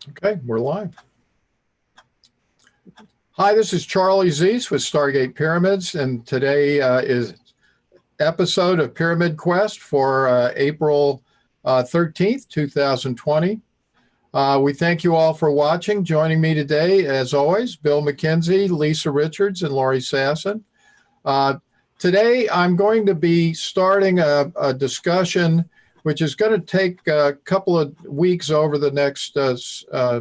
Okay, we're live. Hi, this is Charlie Zeiss with Stargate Pyramids, and today is episode of Pyramid Quest for April 13th, 2020. We thank you all for watching. Joining me today, as always, Bill McKenzie, Lisa Richards, and Laurie Sasson. Today, I'm going to be starting a discussion which is going to take a couple of weeks over the next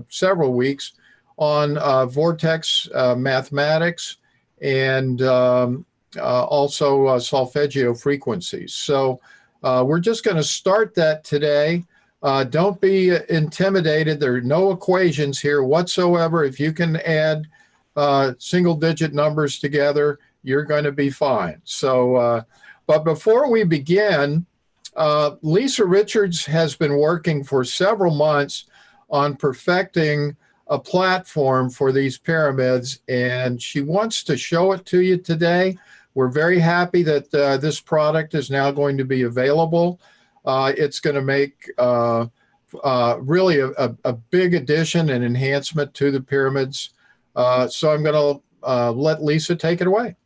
several weeks on Vortex mathematics and also solfeggio frequencies. So we're just going to start that today. Don't be intimidated. There are no equations here whatsoever. If you can add single-digit numbers together, you're going to be fine. So, but before we begin, Lisa Richards has been working for several months on perfecting a platform for these pyramids, and she wants to show it to you today. We're very happy that this product is now going to be available. It's going to make really a big addition and enhancement to the pyramids. So I'm going to let Lisa take it away.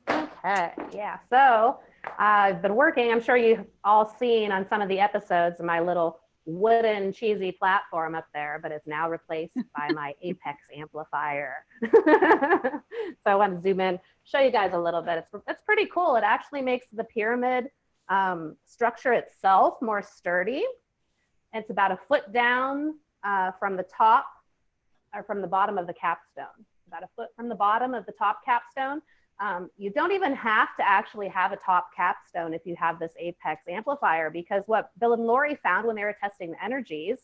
Okay, yeah. So I've been working, I'm sure you've all seen on some of the episodes, my little wooden cheesy platform up there, but it's now replaced by my Apex amplifier. So I want to zoom in, show you guys a little bit. It's pretty cool. It actually makes the pyramid structure itself more sturdy. It's about a foot down from the top, or from the bottom of the capstone. About a foot from the bottom of the top capstone. You don't even have to actually have a top capstone if you have this Apex amplifier, because what Bill and Laurie found when they were testing the energies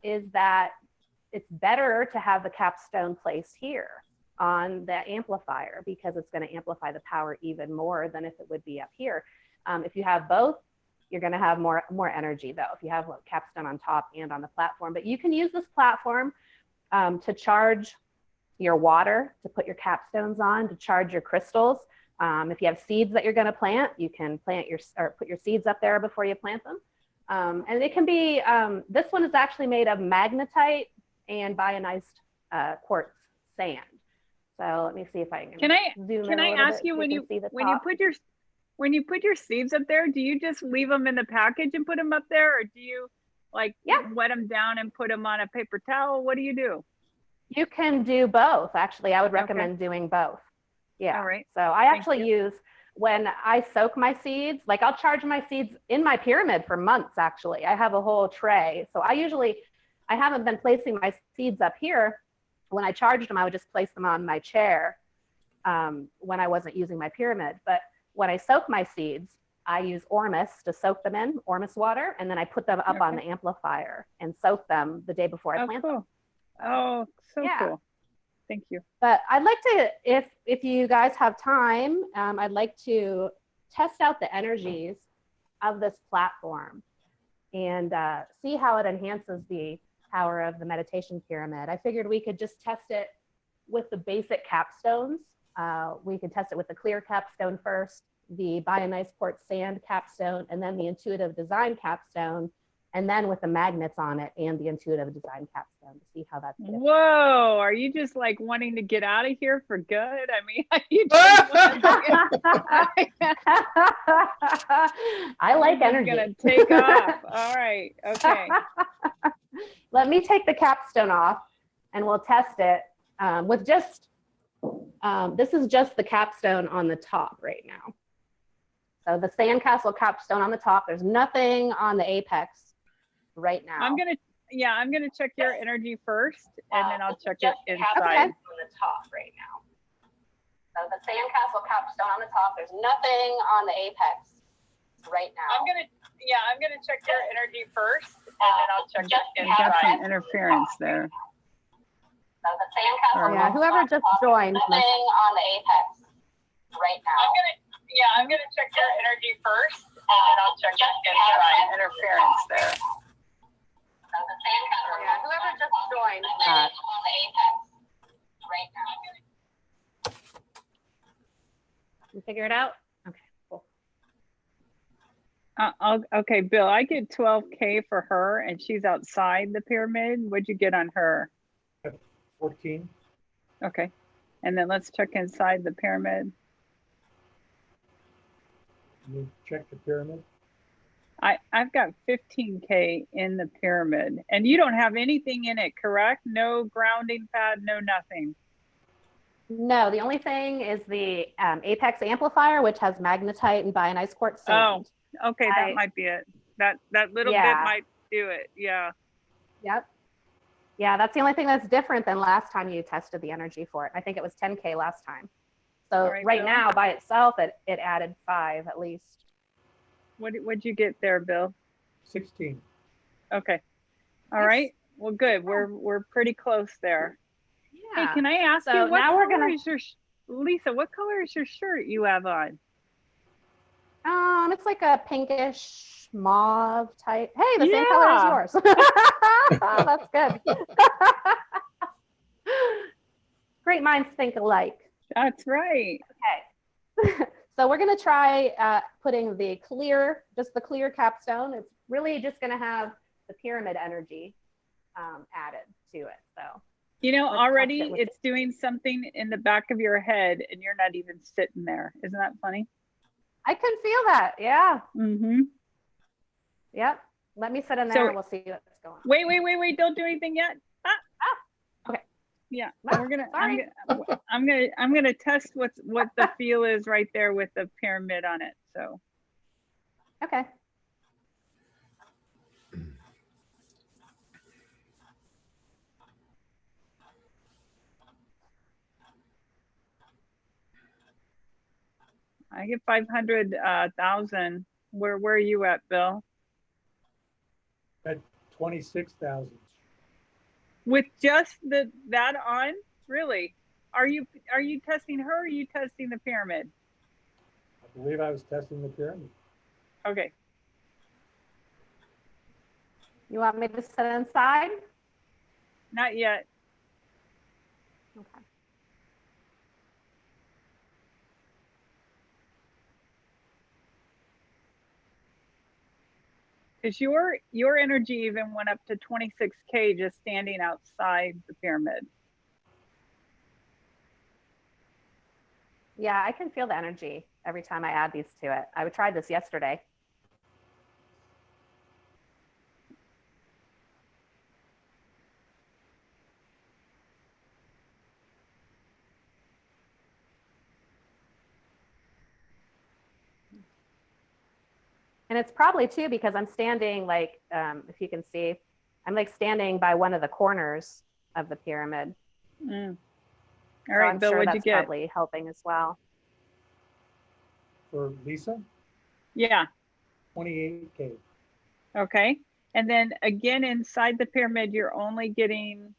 is that it's better to have the capstone placed here on the amplifier, because it's going to amplify the power even more than if it would be up here. If you have both, you're going to have more energy, though, if you have a capstone on top and on the platform. But you can use this platform to charge your water, to put your capstones on, to charge your crystals. If you have seeds that you're going to plant, you can put your seeds up there before you plant them. And it can be, this one is actually made of magnetite and ionized quartz sand. So let me see if I can zoom in. Can I ask you, when you put your seeds up there, do you just leave them in the package and put them up there, or do you wet them down and put them on a paper towel? What do you do? You can do both. Actually, I would recommend doing both. Yeah. All right. So I actually use, when I soak my seeds, like I'll charge my seeds in my pyramid for months, actually. I have a whole tray. So I haven't been placing my seeds up here. When I charged them, I would just place them on my chair when I wasn't using my pyramid. But when I soak my seeds, I use Ormus to soak them in, Ormus water, and then I put them up on the amplifier and soak them the day before I plant them. Oh, so cool. Thank you. But I'd like to, if you guys have time, I'd like to test out the energies of this platform and see how it enhances the power of the meditation pyramid. I figured we could just test it with the basic capstones. We could test it with the clear capstone first, the ionized quartz sand capstone, and then the intuitive design capstone, and then with the magnets on it and the intuitive design capstone to see how that's different. Whoa, are you just like wanting to get out of here for good? I mean, you I like energy. Gonna take off. All right, okay. Let me take the capstone off and we'll test it with just, this is just the capstone on the top right now. So the sandcastle capstone on the top, there's nothing on the apex right now. I'm gonna check your energy first, and then I'll check it inside. Okay. On the top right now. So the sandcastle capstone on the top, there's nothing on the apex right now. I'm gonna check your energy first, and then I'll check it inside. Got some interference there. So the sandcastle. Whoever just joined. Nothing on the apex right now. I'm gonna check your energy first, and then I'll check it inside. Interference there. So the sandcastle. Whoever just joined. On the apex right now. You figure it out? Okay, cool. Okay, Bill, I get 12K for her and she's outside the pyramid. What'd you get on her? 14. Okay. And then let's check inside the pyramid. You check the pyramid. I've got 15K in the pyramid, and you don't have anything in it, correct? No grounding pad, no nothing. No, the only thing is the Apex Amplifier, which has magnetite and bionized quartz sand. Oh, okay, that might be it. That little bit might do it. Yeah. Yep. Yeah, that's the only thing that's different than last time you tested the energy for it. I think it was 10K last time. So right now by itself, it added 5 at least. What'd you get there, Bill? 16. Okay. All right. Well, good. We're pretty close there. Yeah. Hey, can I ask you what color is your Lisa? What color is your shirt you have on? It's like a pinkish mauve type. Hey, the same color as yours. Oh, that's good. Great minds think alike. That's right. Okay. So we're going to try putting just the clear capstone. It's really just going to have the pyramid energy added to it. So, you know, already it's doing something in the back of your head and you're not even sitting there. Isn't that funny? I can feel that. Yeah. Mm-hmm. Yep. Let me sit in there and we'll see what's going on. Wait. Don't do anything yet. Okay. Yeah. I'm gonna test what the feel is right there with the pyramid on it. So. Okay. I get 500,000. Where are you at, Bill? At 26,000. With just that on? Really? Are you testing her or are you testing the pyramid? I believe I was testing the pyramid. Okay. You want me to sit inside? Not yet. Okay. Because your energy even went up to 26K just standing outside the pyramid. Yeah, I can feel the energy every time I add these to it. I tried this yesterday. And it's probably too because I'm standing like, if you can see, I'm like standing by one of the corners of the pyramid. Mm. All right, so Bill, what'd you get? Probably helping as well. For Lisa? Yeah. 28K. Okay. And then again, inside the pyramid, you're only getting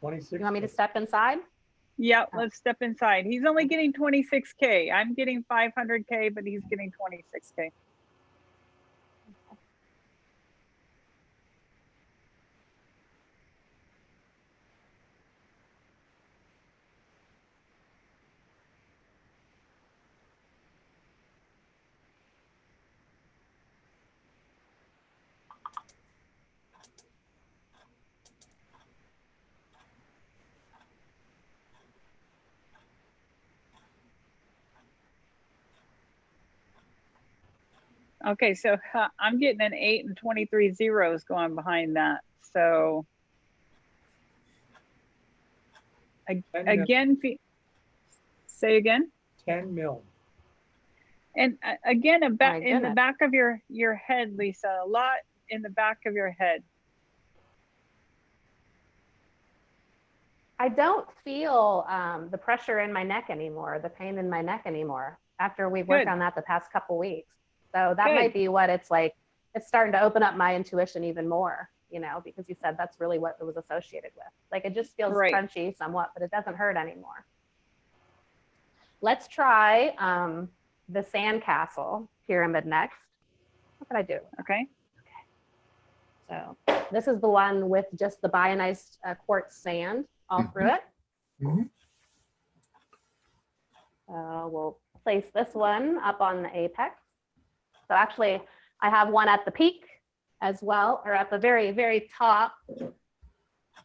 26. You want me to step inside? Yeah, let's step inside. He's only getting 26K. I'm getting 500K, but he's getting 26K. Okay, so I'm getting an 8 and 23 zeros going behind that. So again, say again. 10 mil. And again, in the back of your head, Lisa, a lot in the back of your head. I don't feel the pressure in my neck anymore, the pain in my neck anymore after we've worked on that the past couple weeks. So that might be what it's like. It's starting to open up my intuition even more, you know, because you said that's really what it was associated with. Like it just feels crunchy somewhat, but it doesn't hurt anymore. Let's try the sandcastle pyramid next. What did I do? Okay. So this is the one with just the bionized quartz sand all through it. Mm-hmm. We'll place this one up on the apex. So actually, I have one at the peak as well, or at the very, very top. Let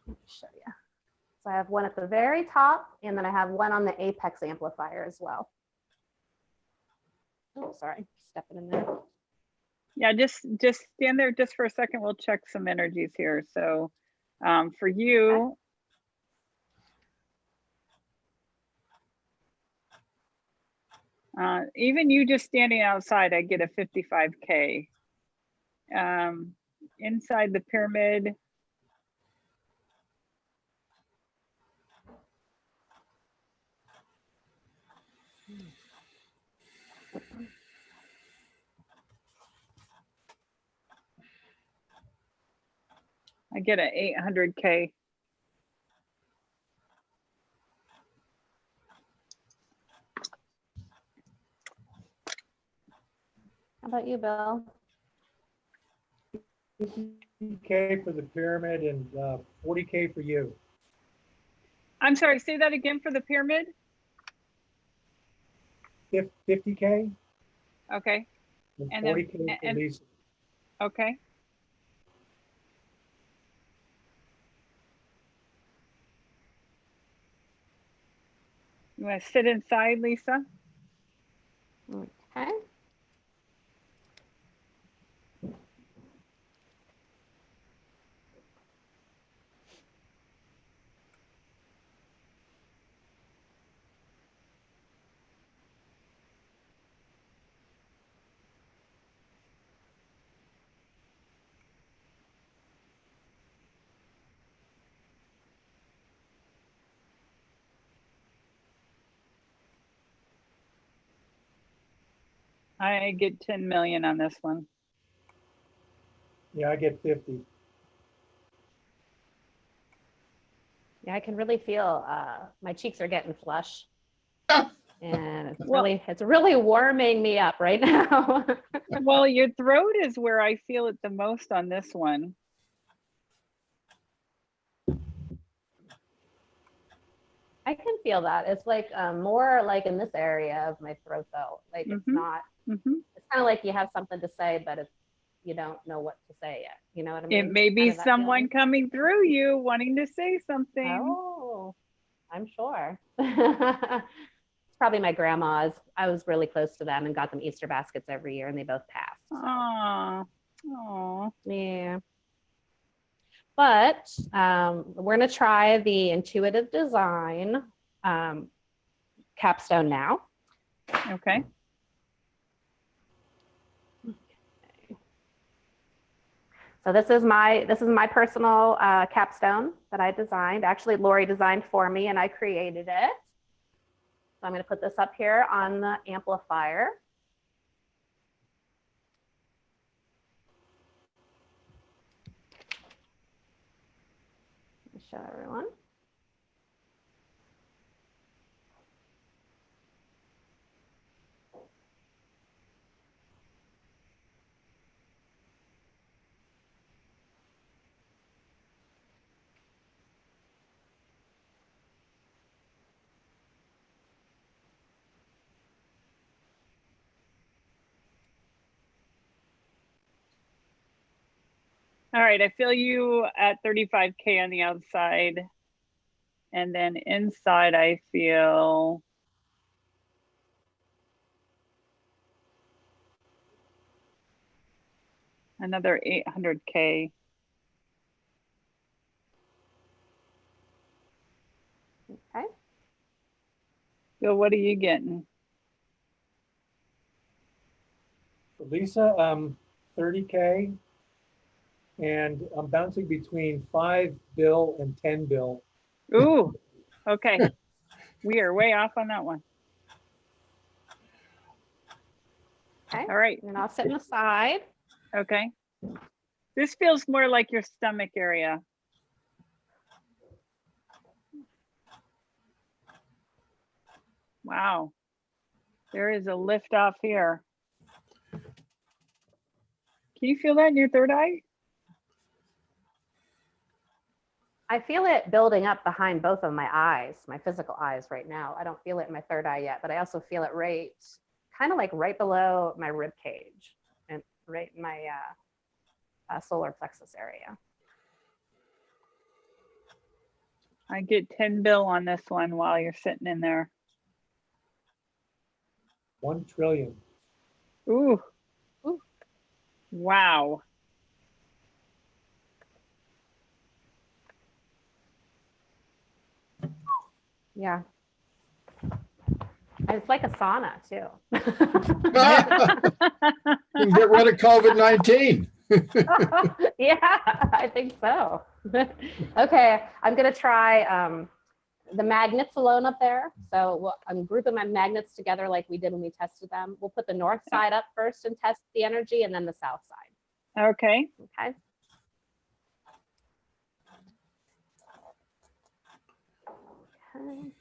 me show you. So I have one at the very top, and then I have one on the apex amplifier as well. Oh, sorry, stepping in there. Yeah, just stand there just for a second. We'll check some energies here. So for you, even you just standing outside, I get a 55K. Inside the pyramid, I get an 800K. How about you, Bill? 50K for the pyramid and 40K for you. I'm sorry, say that again for the pyramid. 50K Okay. and 40K for Lisa. Okay. You want to sit inside, Lisa? Okay. I get 10 million on this one. Yeah, I get 50. Yeah, I can really feel my cheeks are getting flush. And it's really warming me up right now. Well, your throat is where I feel it the most on this one. I can feel that. It's like more like in this area of my throat though. Like it's not, it's kind of like you have something to say, but you don't know what to say yet. You know what I mean? It may be someone coming through you wanting to say something. Oh, I'm sure. It's probably my grandma's. I was really close to them and got them Easter baskets every year and they both passed. So. Aww. Yeah. But we're going to try the intuitive design capstone now. Okay. So this is my personal capstone that I designed. Actually, Lori designed for me and I created it. So I'm going to put this up here on the amplifier. Let me show everyone. All right, I feel you at 35K on the outside. And then inside I feel another 800K. Okay. So what are you getting? For Lisa, 30K. And I'm bouncing between 5 bill and 10 bill. Ooh, okay. We are way off on that one. Okay. All right. And I'll sit on the side. Okay. This feels more like your stomach area. Wow. There is a lift off here. Can you feel that in your third eye? I feel it building up behind both of my eyes, my physical eyes right now. I don't feel it in my third eye yet, but I also feel it kind of like right below my rib cage and right in my solar plexus area. I get 10 bill on this one while you're sitting in there. 1 trillion. Ooh. Ooh. Wow. Yeah. And it's like a sauna too. You can get rid of COVID-19. Yeah, I think so. Okay, I'm gonna try the magnets alone up there. So I'm grouping my magnets together like we did when we tested them. We'll put the north side up first and test the energy, and then the south side. Okay. Okay. Okay.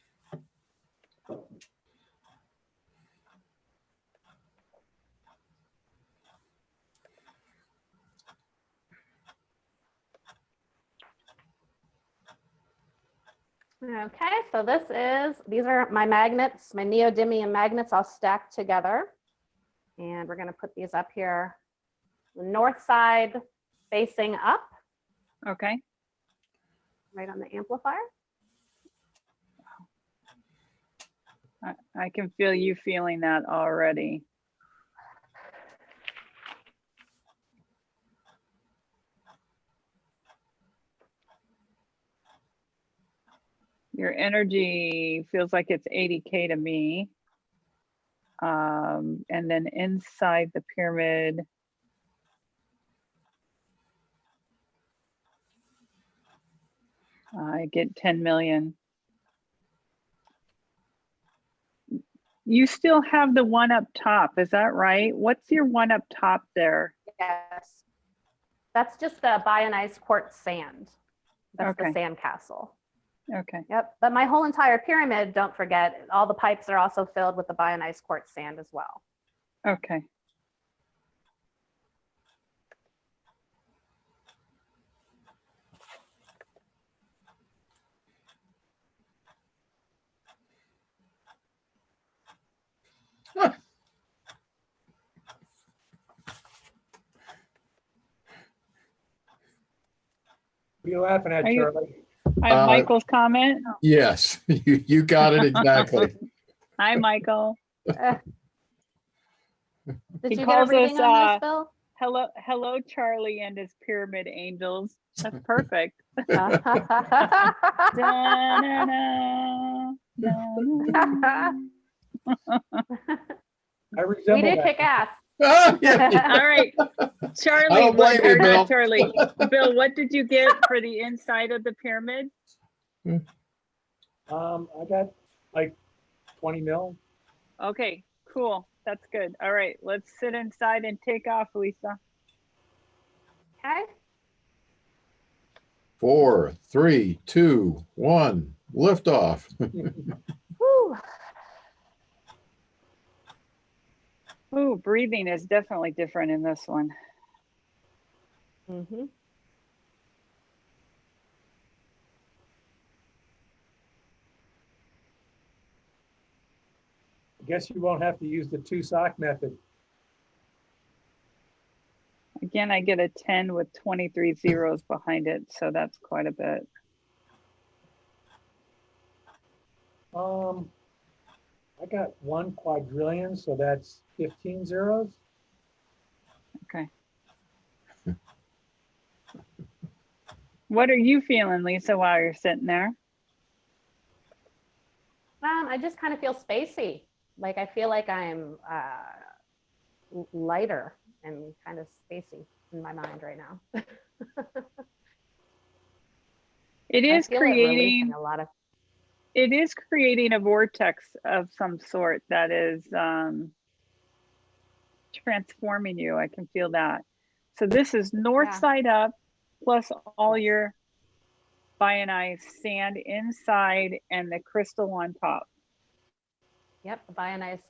Okay, so these are my magnets, my neodymium magnets all stacked together. And we're gonna put these up here, the north side facing up. Okay. Right on the amplifier. I can feel you feeling that already. Your energy feels like it's 80K to me. And then inside the pyramid, I get 10 million. You still have the one up top, is that right? What's your one up top there? Yes. That's just the bionized quartz sand. That's Okay. the sand castle. Okay. Yep. But my whole entire pyramid, don't forget, all the pipes are also filled with the bionized quartz sand as well. Okay. What are you laughing at, Charlie? I have Michael's comment. Yes, you got it exactly. Hi, Michael. Did He you get a calls reading us, on this, Bill? Hello, Charlie and his pyramid angels. That's perfect. I resemble We did that. kick ass. Oh, yeah. All right, Charlie. I don't blame you, Bill. Not Charlie. Bill, what did you get for the inside of the pyramid? I got like 20 mil. Okay, cool. That's good. All right, let's sit inside and take off, Lisa. Okay. 4, 3, 2, 1, lift off. Woo. Ooh, breathing is definitely different in this one. Mm-hmm. I guess you won't have to use the 2 sock method. Again, I get a 10 with 23 zeros behind it, so that's quite a bit. I got 1 quadrillion, so that's 15 zeros. Okay. What are you feeling, Lisa, while you're sitting there? I just kind of feel spacey. Like I feel like I'm lighter and kind of spacey in my mind right now. It is creating a lot of. It is creating a vortex of some sort that is transforming you. I can feel that. So this is north side up, plus all your bionized sand inside and the crystal on top. Yep, the bionized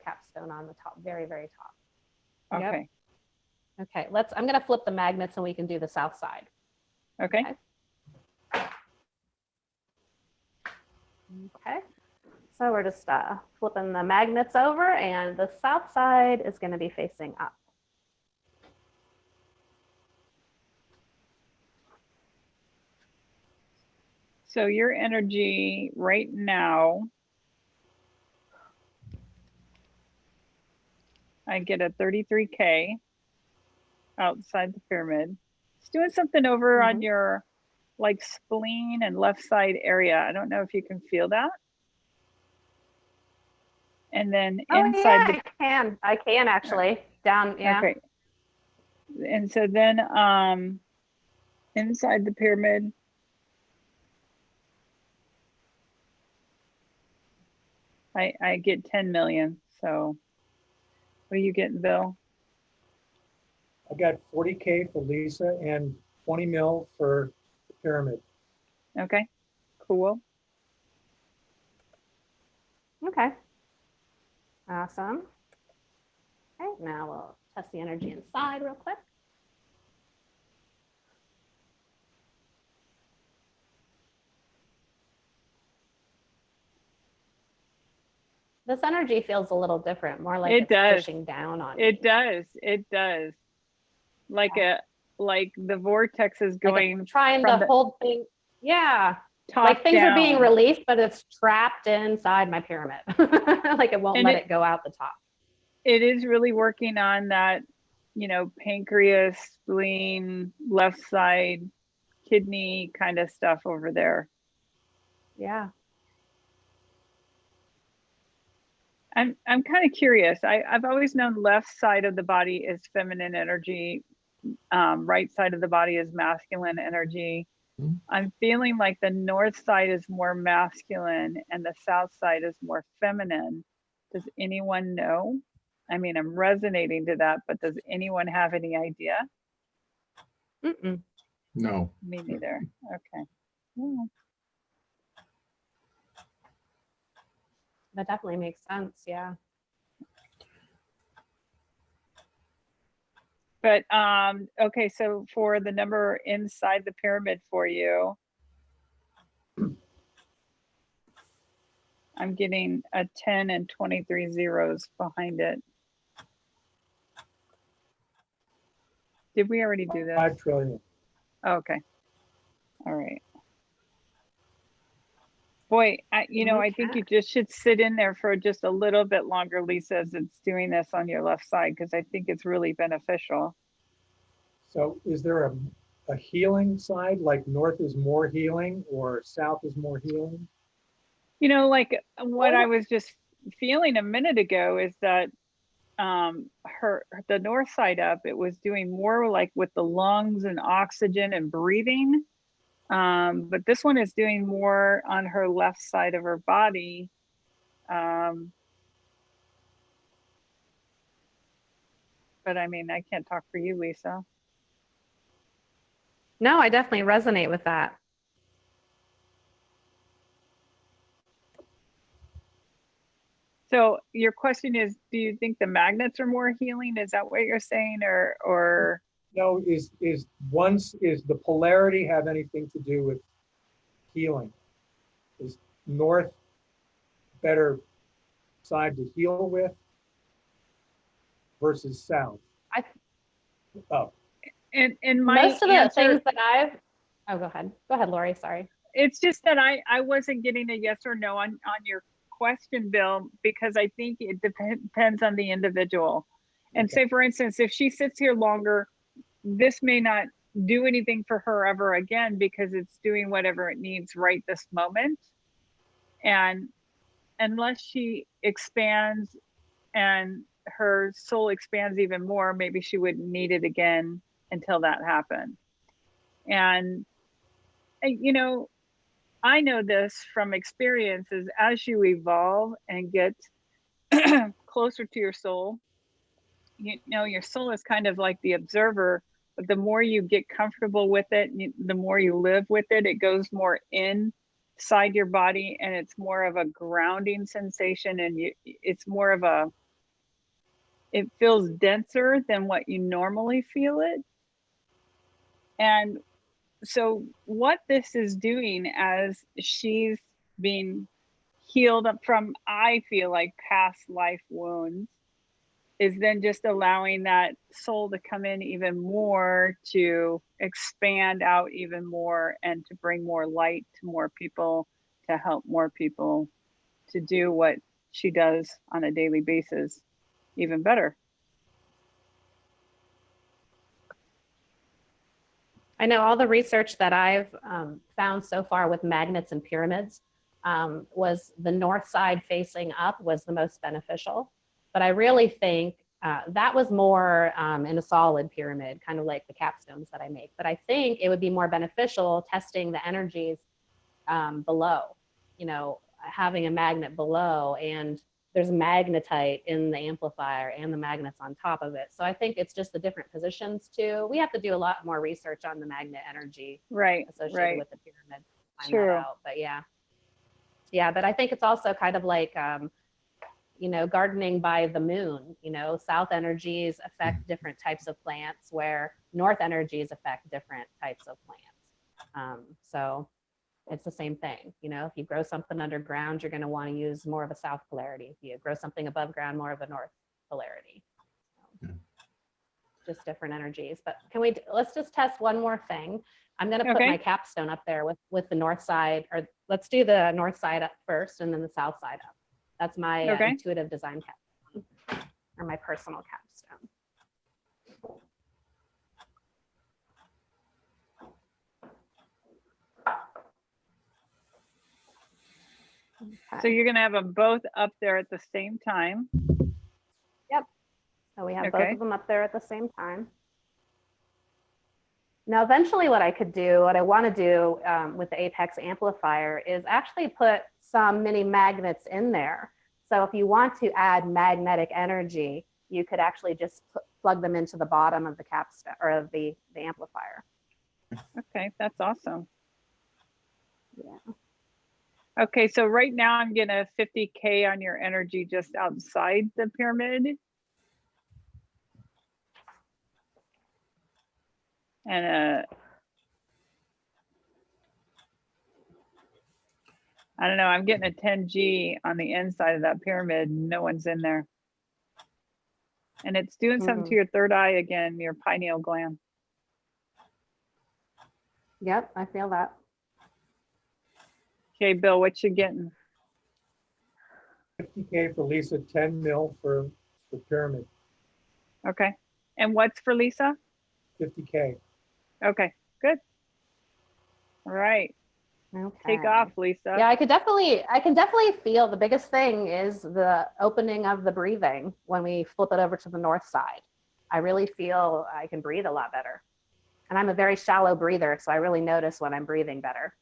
capstone on the top, very, very top. Okay. Yep. Okay, I'm gonna flip the magnets and we can do the south side. Okay. Okay, so we're just flipping the magnets over, and the south side is going to be facing up. So your energy right now, I get a 33K outside the pyramid. It's doing something over on your like spleen and left side area. I don't know if you can feel that. And then inside I can actually down. Yeah. Okay. And so then inside the pyramid, I get 10 million. So what are you getting, Bill? I got 40K for Lisa and 20 mil for the pyramid. Okay, cool. Okay. Awesome. Okay, now we'll test the energy inside real quick. This energy feels a little different, more like it's pushing down on me. It does. Like like the vortex is going like trying to hold things. Yeah. Like things are being released, but it's trapped inside my pyramid. Like it won't let it go out the top. It is really working on that, you know, pancreas, spleen, left side, kidney kind of stuff over there. Yeah. I'm kind of curious. I've always known left side of the body is feminine energy, right side of the body is masculine energy. I'm feeling like the north side is more masculine and the south side is more feminine. Does anyone know? I mean, I'm resonating to that, but does anyone have any idea? No. Me neither. Okay. Yeah. That definitely makes sense. Yeah. But okay, so for the number inside the pyramid for you, I'm getting a 10 and 23 zeros behind it. Did we already do this? 5 trillion. Oh, okay. All right. Boy, you know, I think you just should sit in there for just a little bit longer, Lisa, as it's doing this on your left side, because I think it's really beneficial. So is there a healing side, like north is more healing or south is more healing? You know, like what I was just feeling a minute ago is that the north side up, it was doing more like with the lungs and oxygen and breathing. But this one is doing more on her left side of her body. But I mean, I can't talk for you, Lisa. No, I definitely resonate with that. So your question is, do you think the magnets are more healing? Is that what you're saying, or? No, is the polarity have anything to do with healing? Is north better side to heal with versus south? And most of the things that go ahead, Lori, sorry. It's just that I wasn't getting a yes or no on your question, Bill, because I think it depends on the individual. And say, for instance, if she sits here longer, this may not do anything for her ever again because it's doing whatever it needs right this moment. And unless she expands and her soul expands even more, maybe she wouldn't need it again until that happened. And, you know, I know this from experiences. As you evolve and get closer to your soul, you know, your soul is kind of like the observer, but the more you get comfortable with it, the more you live with it, it goes more inside your body, and it's more of a grounding sensation, and it's more of it feels denser than what you normally feel it. And so what this is doing as she's being healed up from, I feel like, past life wounds, is then just allowing that soul to come in even more, to expand out even more, and to bring more light to more people, to help more people to do what she does on a daily basis even better. I know all the research that I've found so far with magnets and pyramids was the north side facing up was the most beneficial. But I really think that was more in a solid pyramid, kind of like the capstones that I make. But I think it would be more beneficial testing the energies below, you know, having a magnet below, and there's magnetite in the amplifier and the magnets on top of it. So I think it's just the different positions too. We have to do a lot more research on the magnet energy associated with the pyramid. Find that out. But yeah, but I think it's also kind of like, you know, gardening by the moon. You know, south energies affect different types of plants, where north energies affect different types of plants. So it's the same thing. You know, if you grow something underground, you're going to want to use more of a south polarity. If you grow something above ground, more of a north polarity. So, just different energies. But let's just test one more thing. I'm going to put my capstone up there with the north side, or let's do the north side up first and then the south side up. That's my intuitive design capstone, or my personal capstone. So you're going to have them both up there at the same time. Yep. So we have both of them up there at the same time. Now, eventually what I want to do with the Apex amplifier is actually put some mini magnets in there. So if you want to add magnetic energy, you could actually just plug them into the bottom of the capstone or the amplifier. Okay, that's awesome. Yeah. Okay, so right now I'm getting a 50K on your energy just outside the pyramid. And I don't know, I'm getting a 10G on the inside of that pyramid. No one's in there. And it's doing something to your third eye again, your pineal gland. Yep, I feel that. Okay, Bill, what you getting? 50K for Lisa, 10 mil for the pyramid. Okay. And what's for Lisa? 50K. Okay, good. All right. Okay. Take off, Lisa. Yeah, I can definitely feel the biggest thing is the opening of the breathing when we flip it over to the north side. I really feel I can breathe a lot better. And I'm a very shallow breather, so I really notice when I'm breathing better.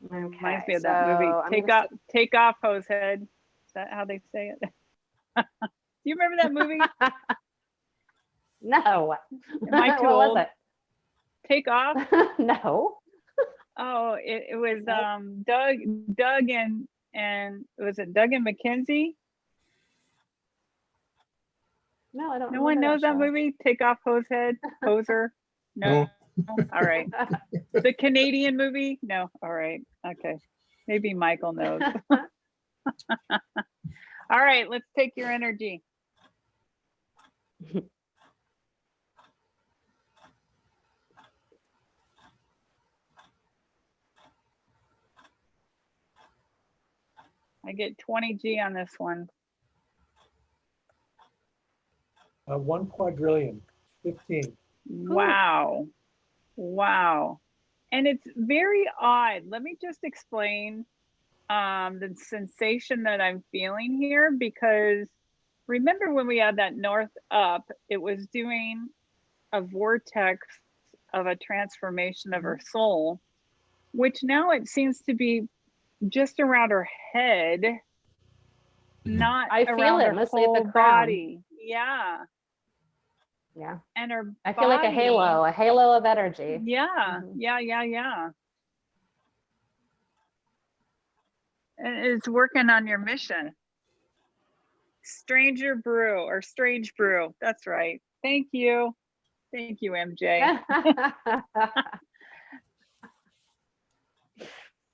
Okay, reminds me of that movie. Take off, Hosehead. Is that how they say it? Do you remember that movie? No. Am I too old? Was it? Take Off? No. Oh, it was Doug and was it Doug and Mackenzie? No, I don't. No one knows that movie. Take Off, Hosehead, Hoser. No. All right. The Canadian movie? No. All right. Okay. Maybe Michael knows. All right. Let's take your energy. I get 20G on this one. 1 quadrillion, 15. Wow. Wow. And it's very odd. Let me just explain the sensation that I'm feeling here, because remember when we had that north up, it was doing a vortex of a transformation of her soul, which now it seems to be just around her head, not around her whole body. Yeah. Yeah. And her I feel like a halo of energy. Yeah. Yeah. And it's working on your mission. Strange Brew. That's right. Thank you, MJ.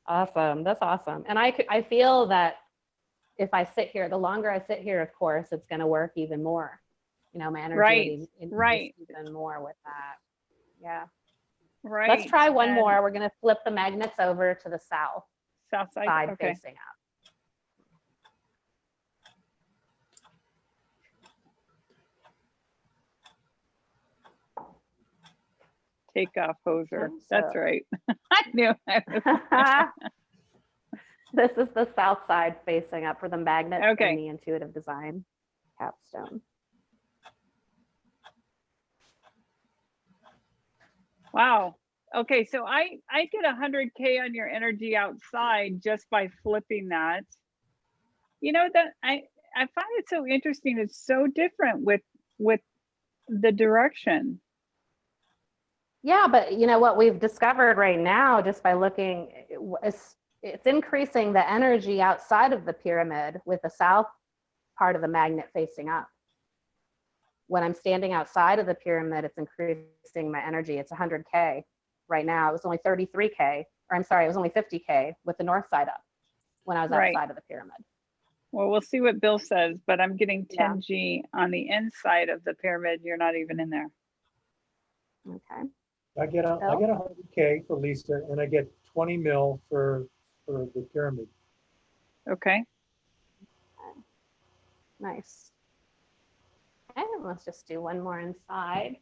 Awesome. That's awesome. And I feel that if I sit here, the longer I sit here, of course, it's going to work even more. You know, my energy Right, would increase right, even more with that. Yeah. right. Let's try one And more. We're going to flip the magnets over to the south south side. side Okay. facing up. Take off poser. Okay, That's so- right. I knew I was. This is the south side facing up for the magnets Okay. and the intuitive design capstone. Wow. Okay, so I get 100K on your energy outside just by flipping that. You know that I find it so interesting. It's so different with the direction. Yeah, but you know what we've discovered right now, just by looking, it's increasing the energy outside of the pyramid with the south part of the magnet facing up. When I'm standing outside of the pyramid, it's increasing my energy. It's 100K right now. It was only 33K, or I'm sorry, it was only 50K with the north side up when I was Right. outside of the pyramid. Well, we'll see what Bill says, but I'm getting Yeah. 10G on the inside of the pyramid. You're not even in there. Okay. I get 100K for Lisa, and I get 20 mil for the pyramid. Okay. Nice. Okay, let's just do one more inside.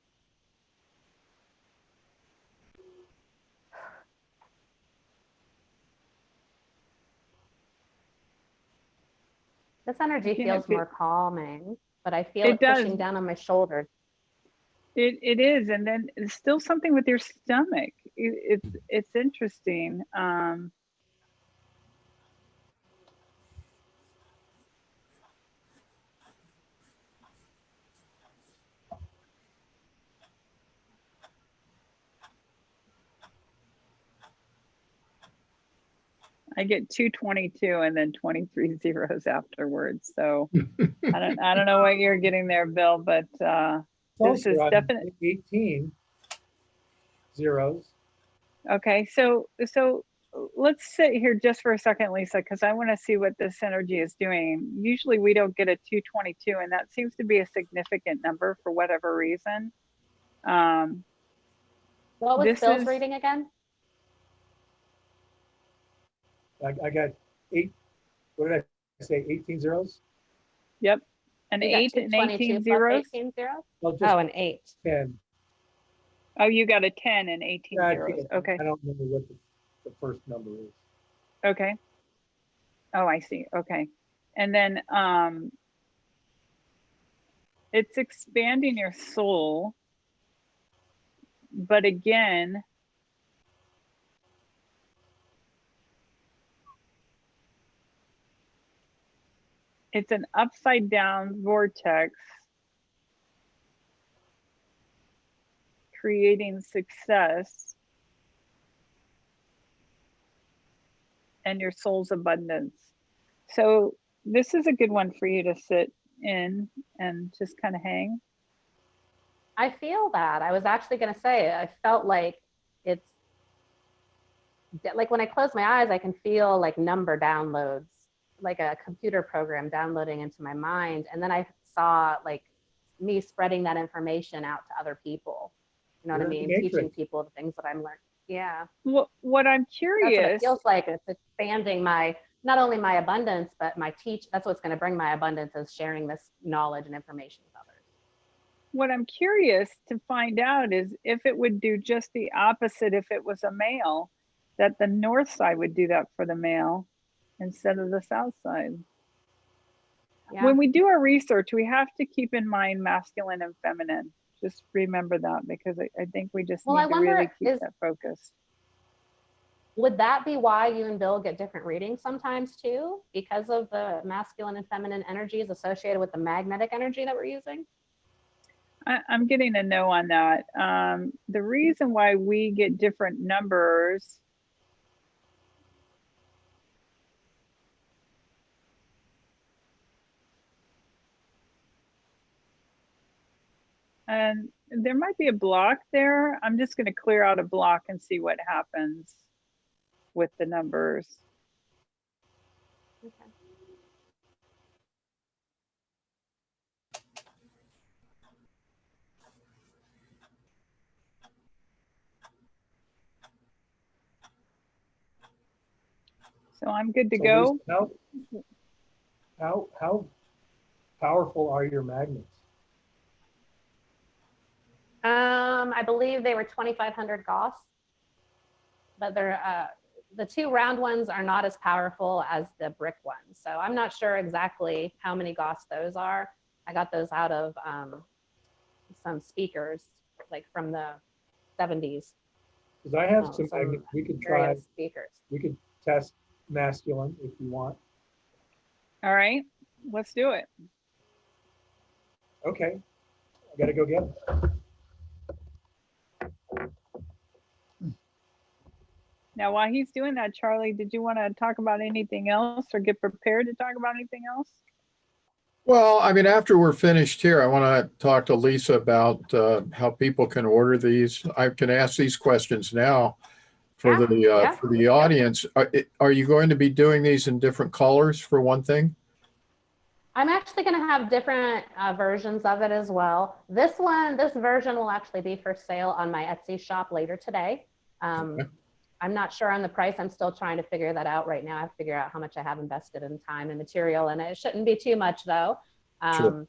This energy Again, feels more calming, but I feel It it pushing does. down on my shoulders. It is, and then it's still something with your stomach. It's interesting. I get 222 and then 23 zeros afterwards. So I don't know what you're getting there, Bill, but this is definitely 18 zeros. okay. So let's sit here just for a second, Lisa, because I want to see what this energy is doing. Usually we don't get a 222, and that seems to be a significant number for whatever reason. What was This Bill's is- reading again? I got 8, what did I say, 18 zeros? Yep. An You got 8 and 222 18 plus zeros. 18 zeros? Well, just Oh, an 8. 10. Oh, you got a 10 and 18 Yeah, zeros. Okay. I don't remember what the first number is. Okay. Oh, I see. Okay. And then it's expanding your soul. But again, it's an upside down vortex creating success and your soul's abundance. So this is a good one for you to sit in and just kind of hang. I feel that. I was actually going to say, I felt like it's like when I close my eyes, I can feel like number downloads, like a computer program downloading into my mind. And then I saw like me spreading that information out to other people. You know what I mean? Teaching people the things that I'm learning. Yeah. What I'm That's curious. what it feels like. It's expanding my, not only my abundance, but my that's what's going to bring my abundance, is sharing this knowledge and information with others. What I'm curious to find out is if it would do just the opposite if it was a male, that the north side would do that for the male instead of the south side. Yeah. When we do our research, we have to keep in mind masculine and feminine. Just remember that, because I think we just need to really keep that focus. Would that be why you and Bill get different readings sometimes too? Because of the masculine and feminine energies associated with the magnetic energy that we're using? I'm getting a no on that. The reason why we get different numbers and there might be a block there. I'm just going to clear out a block and see what happens with the numbers. Okay. So I'm good to So go. Lisa, how powerful are your magnets? I believe they were 2,500 Gauss, but they're the two round ones are not as powerful as the brick ones. So I'm not sure exactly how many Gauss those are. I got those out of some speakers, like from the 70s. Because I have Oh, some some magnets. We could try. various speakers. We could test masculine if you want. All right, let's do it. Okay, I gotta go get them. Now, while he's doing that, Charlie, did you want to talk about anything else or get prepared to talk about anything else? Well, I mean, after we're finished here, I want to talk to Lisa about how people can order these. I can ask these questions now for the audience. Are you going to be doing these in different colors for one thing? I'm actually going to have different versions of it as well. This version will actually be for sale on my Etsy shop later today. Okay. I'm not sure on the price. I'm still trying to figure that out right now. I have to figure out how much I have invested in time and material, and it shouldn't be too much though. Sure.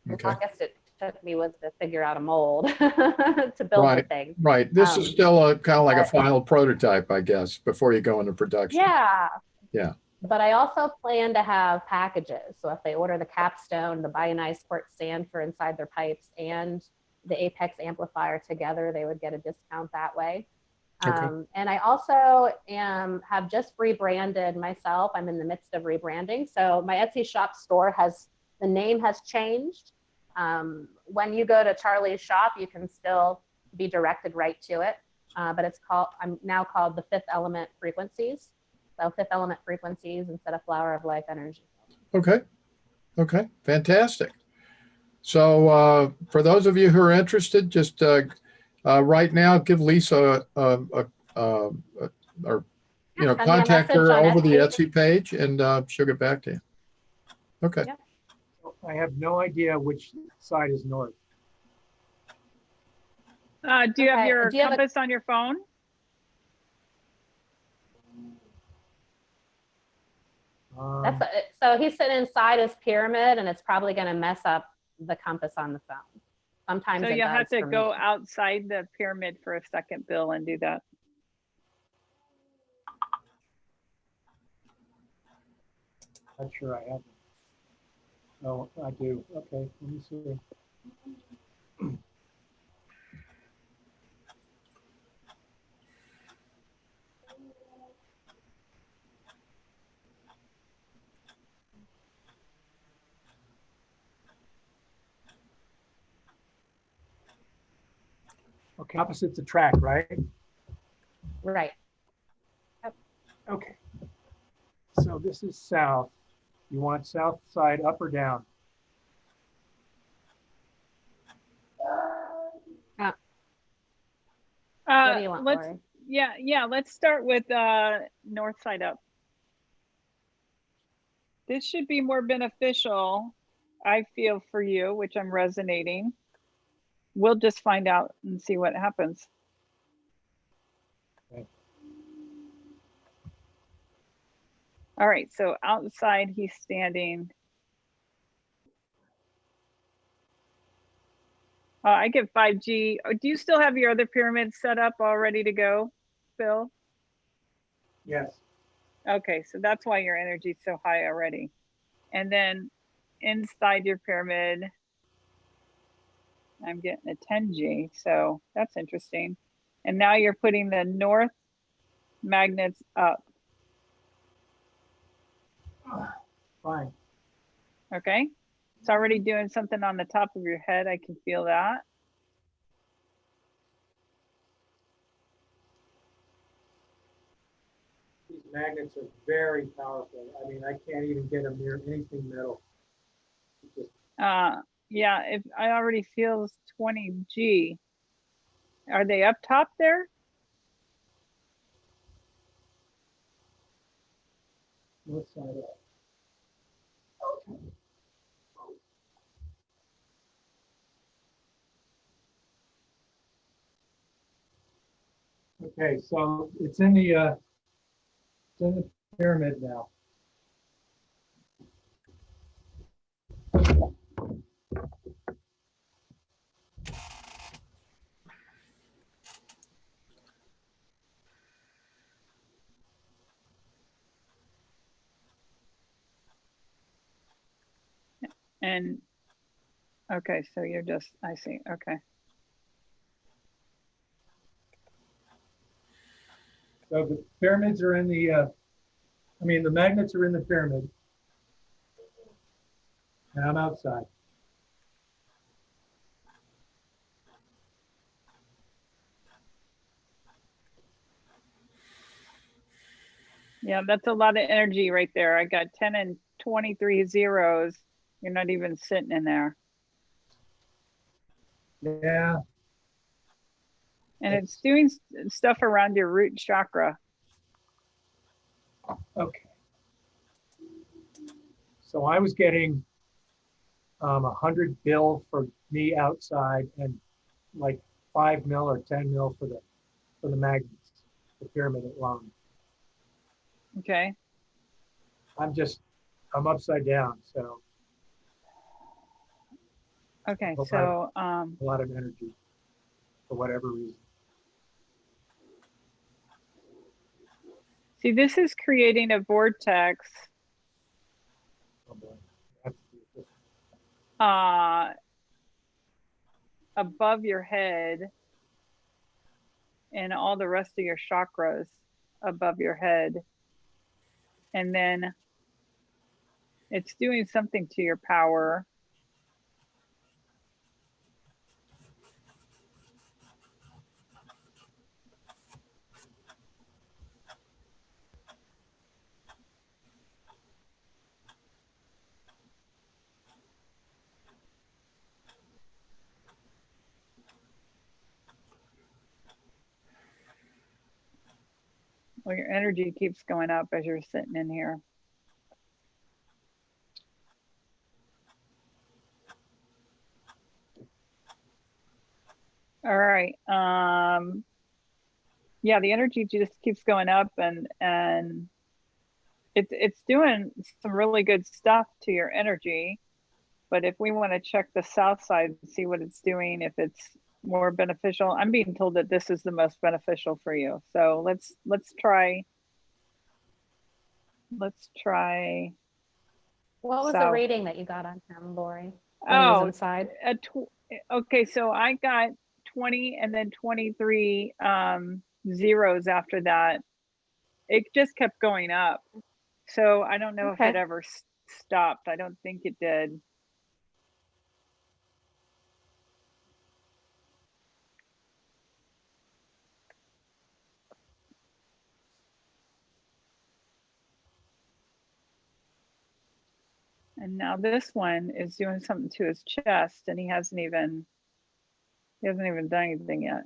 The Okay. longest it took me was to figure out a mold to build the thing. Right. This is still a kind of like a but- final prototype, I guess, before you go into production. Yeah. Yeah. But I also plan to have packages. So if they order the capstone, the bionize quartz sand for inside their pipes, and the Apex amplifier together, they would get a discount that way. Okay. And I also have just rebranded myself. I'm in the midst of rebranding. So my Etsy shop store the name has changed. When you go to Charlie's shop, you can still be directed right to it. But I'm now called the Fifth Element Frequencies. So Fifth Element Frequencies instead of Flower of Life Energy. Okay. Okay. Fantastic. So for those of you who are interested, just right now, give Lisa or contact her over the Etsy page, and she'll get back to you. Okay. Yep. I have no idea which side is north. Do you have your compass on your phone? So he's sitting inside his pyramid, and it's probably going to mess up the compass on the phone. Sometimes so you'll have to go outside the pyramid for a second, Bill, and do that. Not sure I have. Oh, I do. Okay, let me see. Okay, opposites attract, right? Right. Okay. So this is south. You want south side up or down? What do you want, let's Lori? yeah, let's start with north side up. This should be more beneficial, I feel, for you, which I'm resonating. We'll just find out and see what happens. Okay. All right, so outside he's standing. I get 5G. Do you still have your other pyramids set up all ready to go, Phil? Yes. Okay, so that's why your energy is so high already. And then inside your pyramid, I'm getting a 10G, so that's interesting. And now you're putting the north magnets up. Fine. Okay, it's already doing something on the top of your head. I can feel that. These magnets are very powerful. I mean, I can't even get them near anything metal. Just, Yeah, if I already feels 20G. Are they up top there? North side up. Okay, so it's in the pyramid now. And okay, so you're just, I see. Okay. So the pyramids are in the, the magnets are in the pyramid. And I'm outside. Yeah, that's a lot of energy right there. I got 10 and 23 zeros. You're not even sitting in there. Yeah. And it's doing stuff around your root chakra. Okay. So I was getting 100 bill for me outside and like 5 mil or 10 mil for the magnets, the pyramid at Lung. Okay. I'm upside down, so Okay. a So a lot of energy for whatever reason. see, this is creating a vortex Oh boy. That's- above your head and all the rest of your chakras above your head. And then it's doing something to your power. Well, your energy keeps going up as you're sitting in here. All right. Yeah, the energy just keeps going up, and it's doing some really good stuff to your energy. But if we want to check the south side and see what it's doing, if it's more beneficial, I'm being told that this is the most beneficial for you. So let's try. Let's try. What was the south. rating that you got on him, Lori, when he was Oh, inside? okay. So I got 20 and then 23 zeros after that. It just kept going up. So I don't know if it Okay. ever stopped. I don't think it did. And now this one is doing something to his chest, and he hasn't even done anything yet.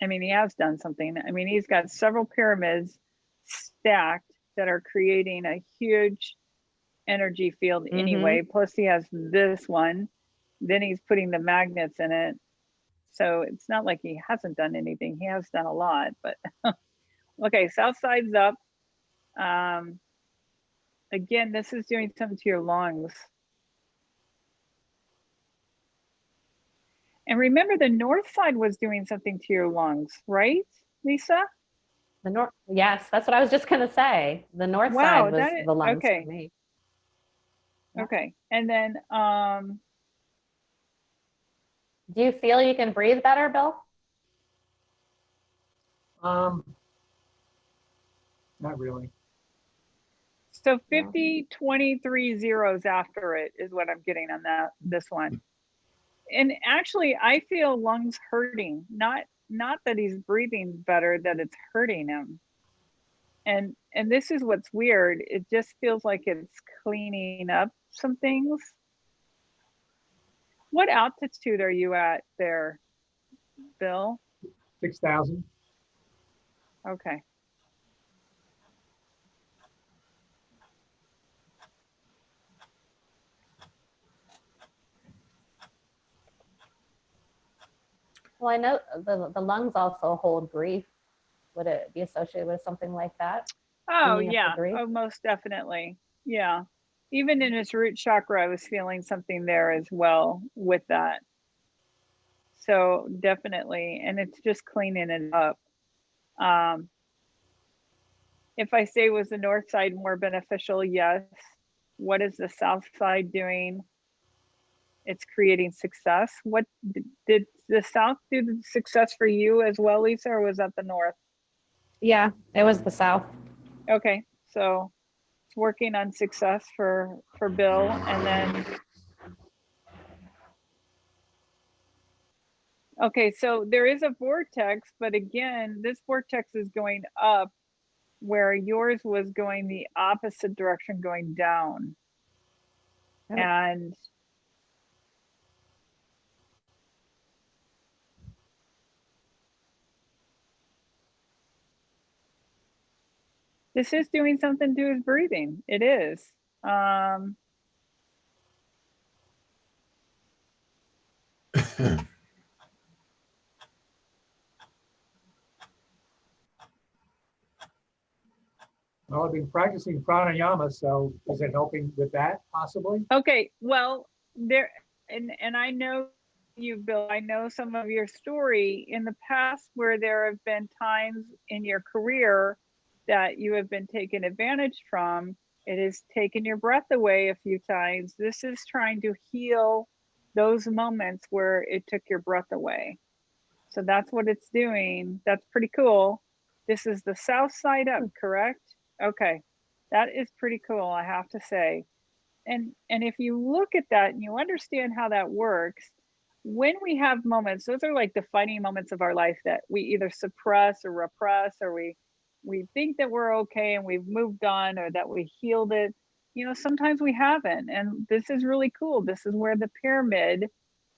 I mean, he has done something. I mean, he's got several pyramids stacked that are creating a huge energy field anyway. Plus he has this one. Then he's putting the magnets in it. So it's not like he hasn't done anything. He has done a lot, but okay, south side's up. Again, this is doing something to your lungs. And remember, the north side was doing something to your lungs, right, Lisa? The north, yes, that's what I was just gonna say. The north Wow, side was the lungs okay. for me. Okay, and then Do you feel you can breathe better, Bill? Not really. so 50, 23 zeros after it is what I'm getting on this one. And actually, I feel lungs hurting, not that he's breathing better, that it's hurting him. And this is what's weird. It just feels like it's cleaning up some things. What altitude are you at there, Bill? 6,000. Okay. Well, I know the lungs also hold grief. Would it be associated with something like that? Oh, Cleaning up the yeah. grief? Oh, most definitely. Yeah. Even in his root chakra, I was feeling something there as well with that. So definitely. And it's just cleaning it up. If I say, was the north side more beneficial? Yes. What is the south side doing? It's creating success. What did the south do the success for you as well, Lisa, or was that the north? Yeah, it was the South. Okay, so it's working on success for Bill, and then okay, so there is a vortex, but again, this vortex is going up where yours was going the opposite direction, going down. Yep. And this is doing something to his breathing. It is. Well, I've been practicing pranayama, so is it helping with that possibly? Okay, well, there, and I know you, Bill, I know some of your story in the past where there have been times in your career that you have been taken advantage from. It has taken your breath away a few times. This is trying to heal those moments where it took your breath away. So that's what it's doing. That's pretty cool. This is the south side up, correct? Okay, that is pretty cool, I have to say. And if you look at that and you understand how that works, when we have moments, those are like defining moments of our life that we either suppress or repress, or we think that we're okay and we've moved on, or that we healed it. You know, sometimes we haven't, and this is really cool. This is where the pyramid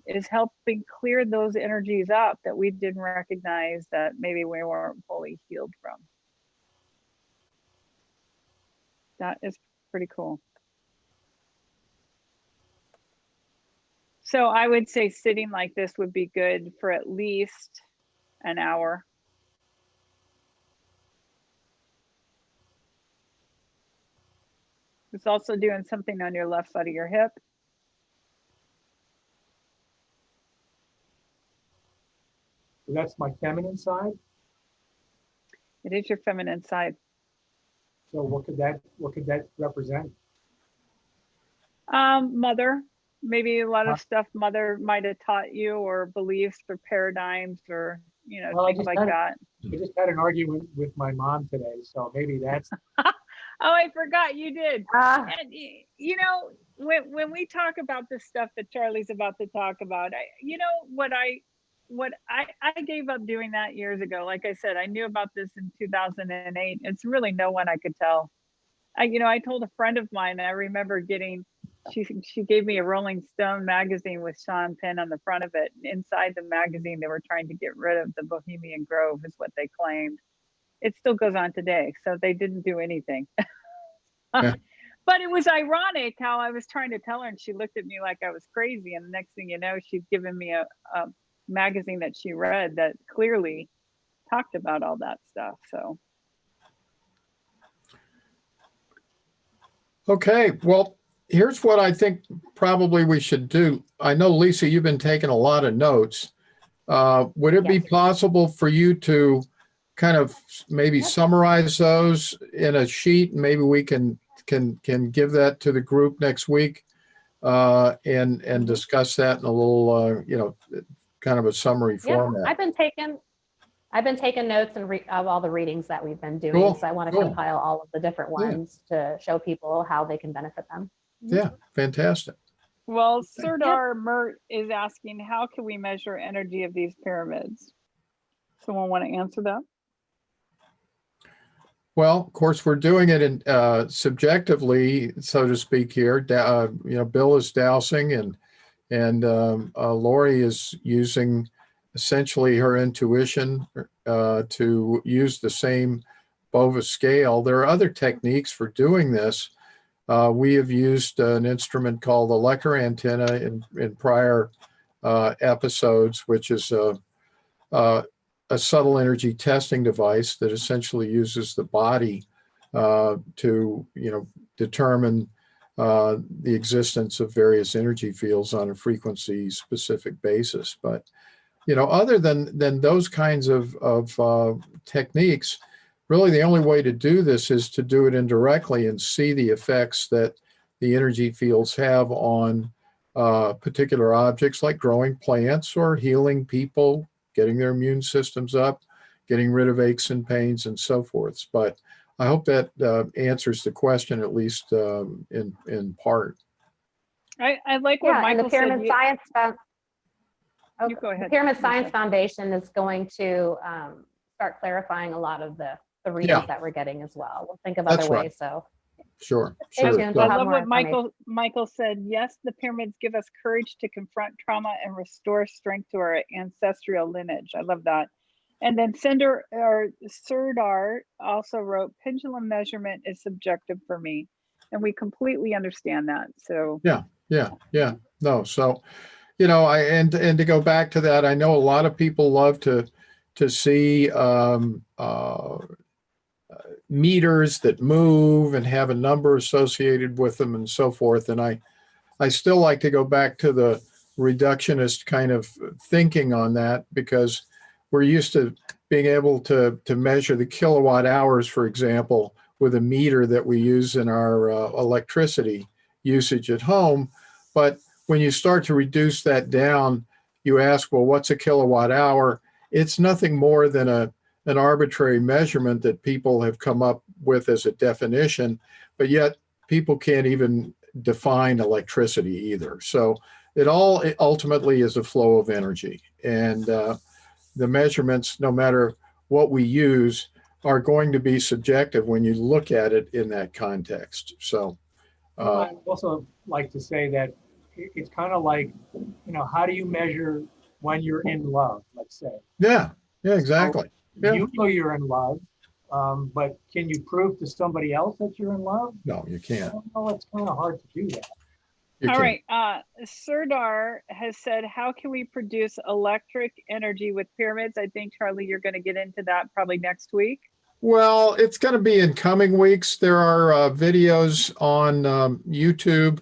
is helping clear those energies up that we didn't recognize that maybe we weren't fully healed from. That is pretty cool. So I would say sitting like this would be good for at least an hour. It's also doing something on your left side of your hip. So that's my feminine side. It is your feminine side. So what could that represent? Mother, maybe a lot of stuff mother might have taught you, or beliefs or paradigms, or, you know, Well, things like that. I just had an argument with my mom today, so maybe that's. Oh, I forgot you did. Ah, And you know, when we talk about this stuff that Charlie's about to talk about, I gave up doing that years ago. Like I said, I knew about this in 2008. It's really no one I could tell. I told a friend of mine, I remember she gave me a Rolling Stone magazine with Sean Penn on the front of it. Inside the magazine, they were trying to get rid of the Bohemian Grove, is what they claimed. It still goes on today, so they didn't do anything. Yeah. But it was ironic how I was trying to tell her, and she looked at me like I was crazy. And the next thing you know, she'd given me a magazine that she read that clearly talked about all that stuff. So Okay, well, here's what I think probably we should do. I know, Lisa, you've been taking a lot of notes. Would it be Yes. possible for you to kind of maybe Yep. summarize those in a sheet? Maybe we can give that to the group next week and discuss that in a little, kind of a summary yeah, format. I've been taking notes of all the readings that we've been doing. Cool, So I want to cool. compile all of the different Yeah. ones to show people how they can benefit them. Yeah, fantastic. well, Serdar Mert is asking, how can we measure energy of these pyramids? Someone want to answer that? Well, of course, we're doing it in subjectively, so to speak. Here, Bill is dowsing, and Lori is using essentially her intuition to use the same Bova scale. There are other techniques for doing this. We have used an instrument called the Lecker antenna in prior episodes, which is a subtle energy testing device that essentially uses the body to, determine the existence of various energy fields on a frequency specific basis. But, other than those kinds of techniques, really the only way to do this is to do it indirectly and see the effects that the energy fields have on particular objects like growing plants or healing people, getting their immune systems up, getting rid of aches and pains and so forth. But I hope that answers the question, at least in part. I like what Yeah, and Michael the Pyramid said. Science You go ahead. The Pyramid Science Foundation is going to start clarifying a lot of the readings that we're getting as well. We'll think of That's other right. ways. So Sure. stay tuned. We'll I have love more what information. Michael said. Yes, the pyramids give us courage to confront trauma and restore strength to our ancestral lineage. I love that. And then Serdar also wrote, pendulum measurement is subjective for me. And we completely understand that. So Yeah. No, so, and to go back to that, I know a lot of people love to see meters that move and have a number associated with them and so forth. And I still like to go back to the reductionist kind of thinking on that, because we're used to being able to measure the kilowatt hours, for example, with a meter that we use in our electricity usage at home. But when you start to reduce that down, you ask, well, what's a kilowatt hour? It's nothing more than an arbitrary measurement that people have come up with as a definition, but yet people can't even define electricity either. So it ultimately is a flow of energy. And the measurements, no matter what we use, are going to be subjective when you look at it in that context. So I also like to say that it's kind of like, how do you measure when you're in love, let's say? Yeah, exactly. So you know you're in love, but can you prove to somebody else that you're in love? No, you can't. Well, it's kind of hard to do that. all right. Serdar has said, how can we produce electric energy with pyramids? I think, Charlie, you're going to get into that probably next week. Well, it's going to be in coming weeks. There are videos on YouTube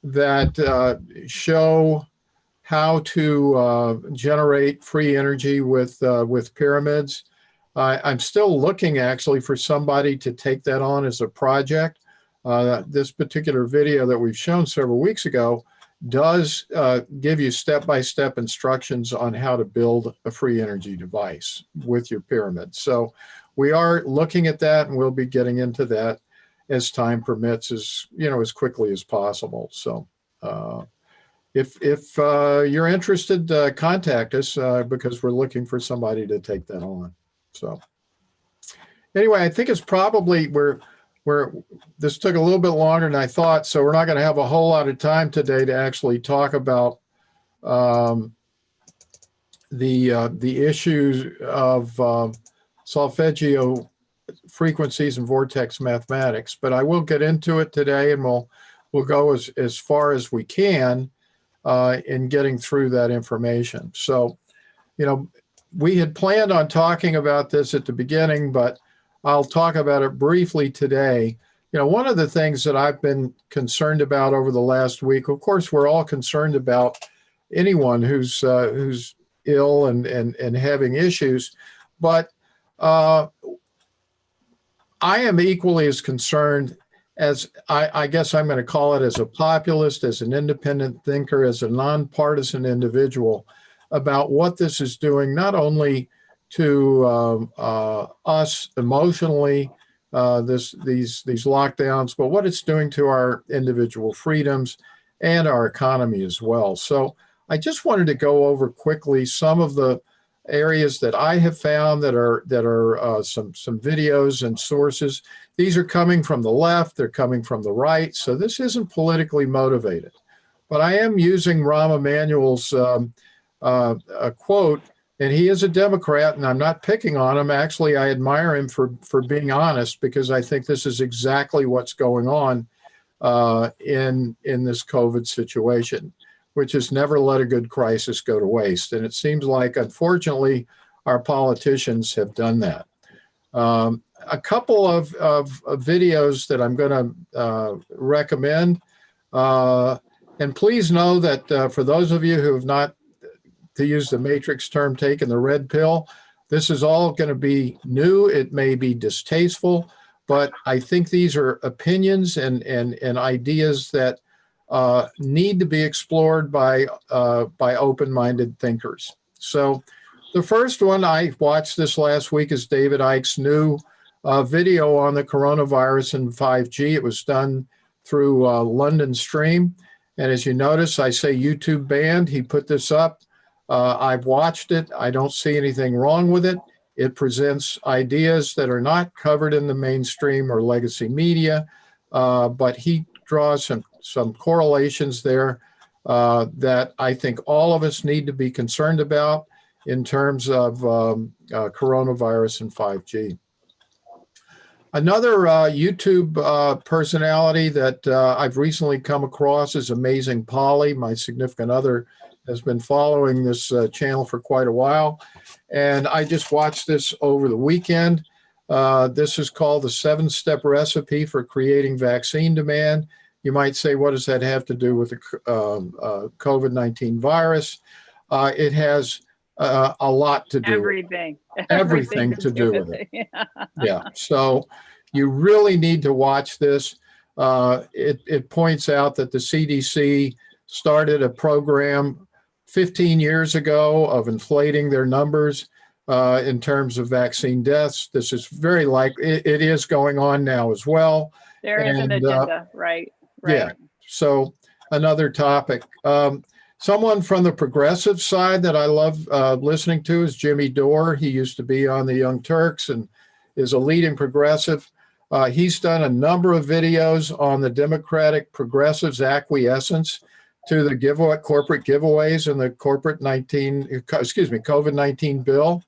that show how to generate free energy with pyramids. I'm still looking actually for somebody to take that on as a project. This particular video that we've shown several weeks ago does give you step-by-step instructions on how to build a free energy device with your pyramid. So we are looking at that, and we'll be getting into that as time permits, as quickly as possible. So if you're interested, contact us because we're looking for somebody to take that on. So anyway, I think it's probably this took a little bit longer than I thought, so we're not going to have a whole lot of time today to actually talk about the issues of solfeggio frequencies and vortex mathematics. But I will get into it today, and we'll go as far as we can in getting through that information. So, we had planned on talking about this at the beginning, but I'll talk about it briefly today. One of the things that I've been concerned about over the last week, of course, we're all concerned about anyone who's ill and having issues, but I am equally as concerned as I guess I'm going to call it, as a populist, as an independent thinker, as a nonpartisan individual, about what this is doing, not only to us emotionally, these lockdowns, but what it's doing to our individual freedoms and our economy as well. So I just wanted to go over quickly some of the areas that I have found that are some videos and sources. These are coming from the left, they're coming from the right, so this isn't politically motivated. But I am using Rahm Emanuel's a quote And he is a Democrat, and I'm not picking on him. Actually, I admire him for being honest, because I think this is exactly what's going on in this COVID situation, which has never let a good crisis go to waste. And it seems like, unfortunately, our politicians have done that. A couple of videos that I'm going to recommend. And please know that for those of you who have not, to use the Matrix term, taken the red pill, this is all going to be new. It may be distasteful, but I think these are opinions and ideas that need to be explored by open-minded thinkers. So the first one I watched this last week is David Icke's new video on the coronavirus and 5G. It was done through London Stream. And as you notice, I say YouTube banned. He put this up. I've watched it. I don't see anything wrong with it. It presents ideas that are not covered in the mainstream or legacy media, but he draws some correlations there that I think all of us need to be concerned about in terms of coronavirus and 5G. Another YouTube personality that I've recently come across is Amazing Polly. My significant other has been following this channel for quite a while. And I just watched this over the weekend. This is called the 7-Step Recipe for Creating Vaccine Demand. You might say, what does that have to do with the COVID-19 virus? It has a lot to do Everything. Everything to do with it. Yeah. So you really need to watch this. It points out that the CDC started a program 15 years ago of inflating their numbers in terms of vaccine deaths. This is very likely, it is going on now as well. There is an agenda, right? Yeah. So another topic. Someone from the progressive side that I love listening to is Jimmy Dore. He used to be on the Young Turks and is a leading progressive. He's done a number of videos on the Democratic progressives' acquiescence to the corporate giveaways in the COVID-19 bill.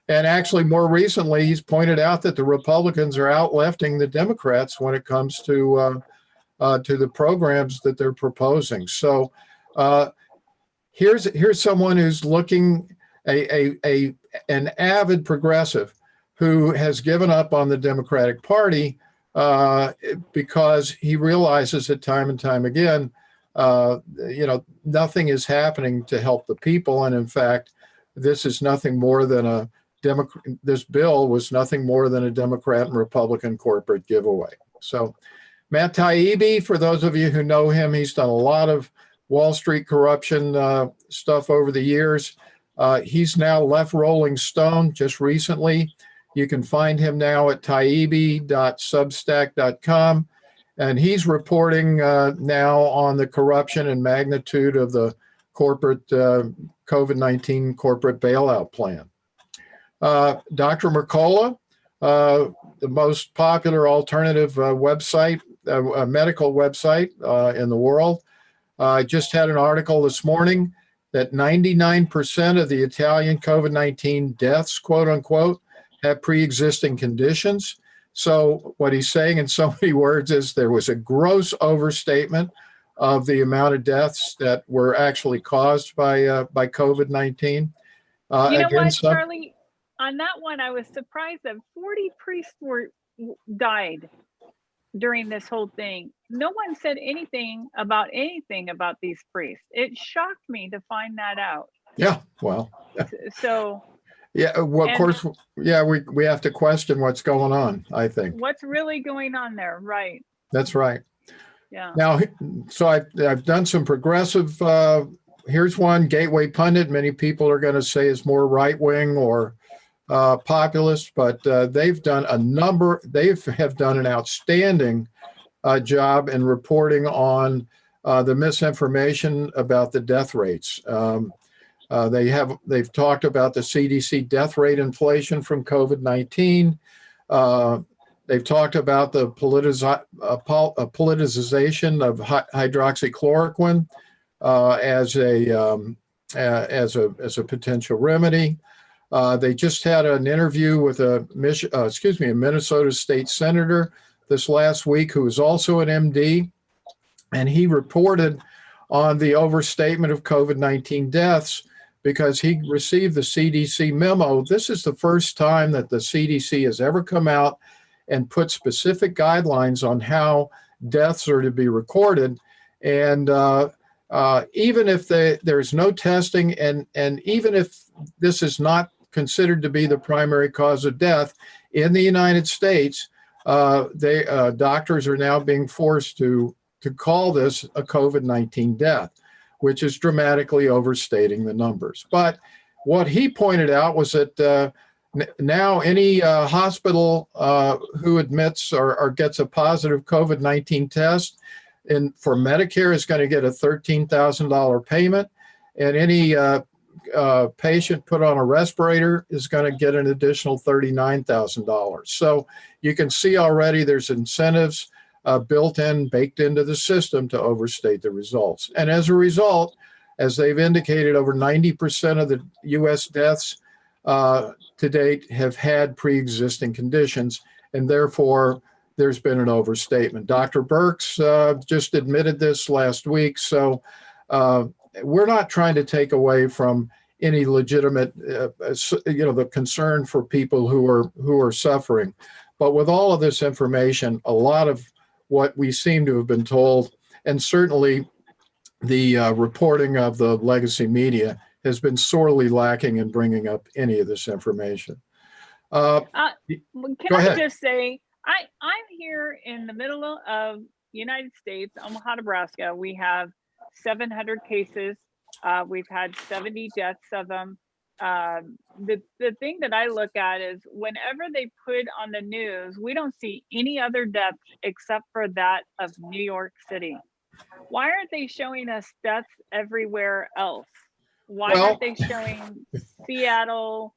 And actually, more recently, he's pointed out that the Republicans are out-lefting the Democrats when it comes to the programs that they're proposing. So here's someone who's looking an avid progressive who has given up on the Democratic Party because he realizes that time and time again, nothing is happening to help the people. And in fact, this is nothing more than this bill was nothing more than a Democrat and Republican corporate giveaway. So Matt Taibbi, for those of you who know him, he's done a lot of Wall Street corruption stuff over the years. He's now left Rolling Stone just recently. You can find him now at taibbi.substack.com. And he's reporting now on the corruption and magnitude of the corporate COVID-19 corporate bailout plan. Dr. Mercola, the most popular alternative website, medical website in the world, just had an article this morning that 99% of the Italian COVID-19 deaths, quote unquote, have pre-existing conditions. So what he's saying in so many words is there was a gross overstatement of the amount of deaths that were actually caused by COVID-19. What, Charlie? On that one, I was surprised that 40 priests died during this whole thing. No one said anything about these priests. It shocked me to find that out. Yeah, well. So. Yeah, well, of course, yeah, we have to question what's going on, I think. What's really going on there, right? That's right. Yeah. Now, so I've done some progressive, here's one, Gateway Pundit. Many people are going to say is more right-wing or populist, but they have done an outstanding job in reporting on the misinformation about the death rates. They've talked about the CDC death rate inflation from COVID-19. They've talked about the politicization of hydroxychloroquine as as a potential remedy. They just had an interview with a Minnesota state senator this last week who is also an MD, and he reported on the overstatement of COVID-19 deaths because he received the CDC memo. This is the first time that the CDC has ever come out and put specific guidelines on how deaths are to be recorded. And even if there's no testing, and even if this is not considered to be the primary cause of death in the United States, doctors are now being forced to call this a COVID-19 death, which is dramatically overstating the numbers. But what he pointed out was that now any hospital who admits or gets a positive COVID-19 test for Medicare is going to get a $13,000 payment, and any patient put on a respirator is going to get an additional $39,000. So you can see already there's incentives baked into the system to overstate the results. And as a result, as they've indicated, over 90% of the U.S. deaths to date have had pre-existing conditions, and therefore there's been an overstatement. Dr. Birx just admitted this last week, so we're not trying to take away from any legitimate, the concern for people who are suffering. But with all of this information, a lot of what we seem to have been told, and certainly the reporting of the legacy media, has been sorely lacking in bringing up any of this information. Can Go ahead. I just say, I'm here in the middle of United States, Omaha, Nebraska. We have 700 cases. We've had 70 deaths of them. The thing that I look at is whenever they put on the news, we don't see any other deaths except for that of New York City. Why aren't they showing us deaths everywhere else? Why aren't they showing Seattle,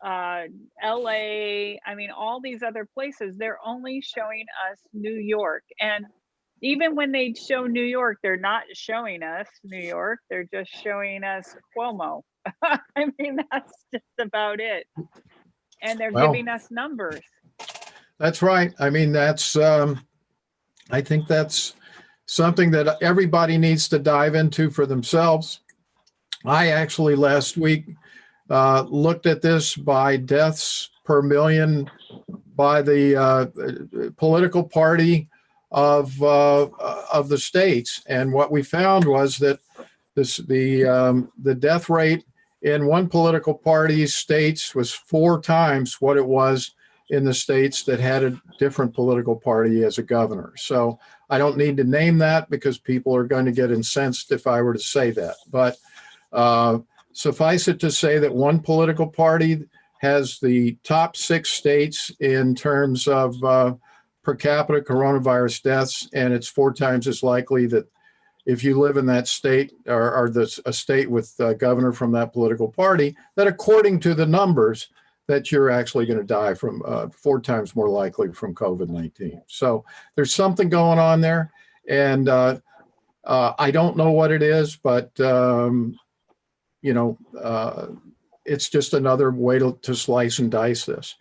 LA, I mean, all these other places? They're only showing us New York. And even when they show New York, they're not showing us New York. They're just showing us Cuomo. I mean, that's just about it. And they're giving us numbers. That's right. I mean, I think that's something that everybody needs to dive into for themselves. I actually last week looked at this by deaths per million by the political party of the states, and what we found was that the death rate in one political party's states was 4 times what it was in the states that had a different political party as a governor. So I don't need to name that because people are going to get incensed if I were to say that. But suffice it to say that one political party has the top 6 states in terms of per capita coronavirus deaths, and it's 4 times as likely that if you live in that state or a state with a governor from that political party, that according to the numbers, that you're actually going to die from 4 times more likely from COVID-19. So there's something going on there, and I don't know what it is, but it's just another way to slice and dice this.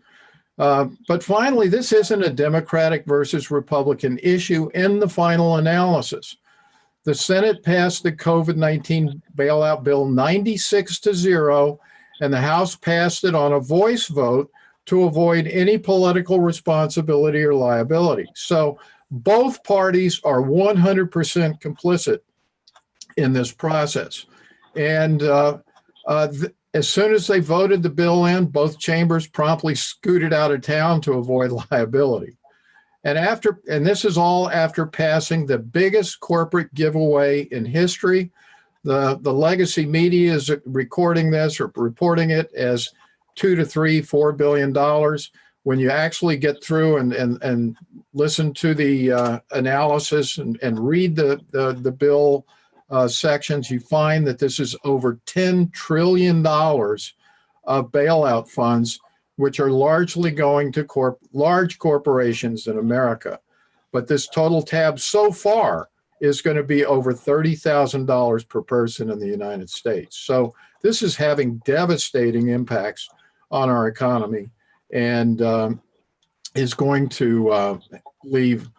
But finally, this isn't a Democratic versus Republican issue in the final analysis. The Senate passed the COVID-19 bailout bill 96-0, and the House passed it on a voice vote to avoid any political responsibility or liability. So both parties are 100% complicit in this process. And as soon as they voted the bill in, both chambers promptly scooted out of town to avoid liability. And this is all after passing the biggest corporate giveaway in history. The legacy media is recording this or reporting it as $2 to $4 billion. When you actually get through and listen to the analysis and read the bill sections, you find that this is over $10 trillion of bailout funds, which are largely going to large corporations in America. But this total tab so far is going to be over $30,000 per person in the United States. So this is having devastating impacts on our economy, and is going to leave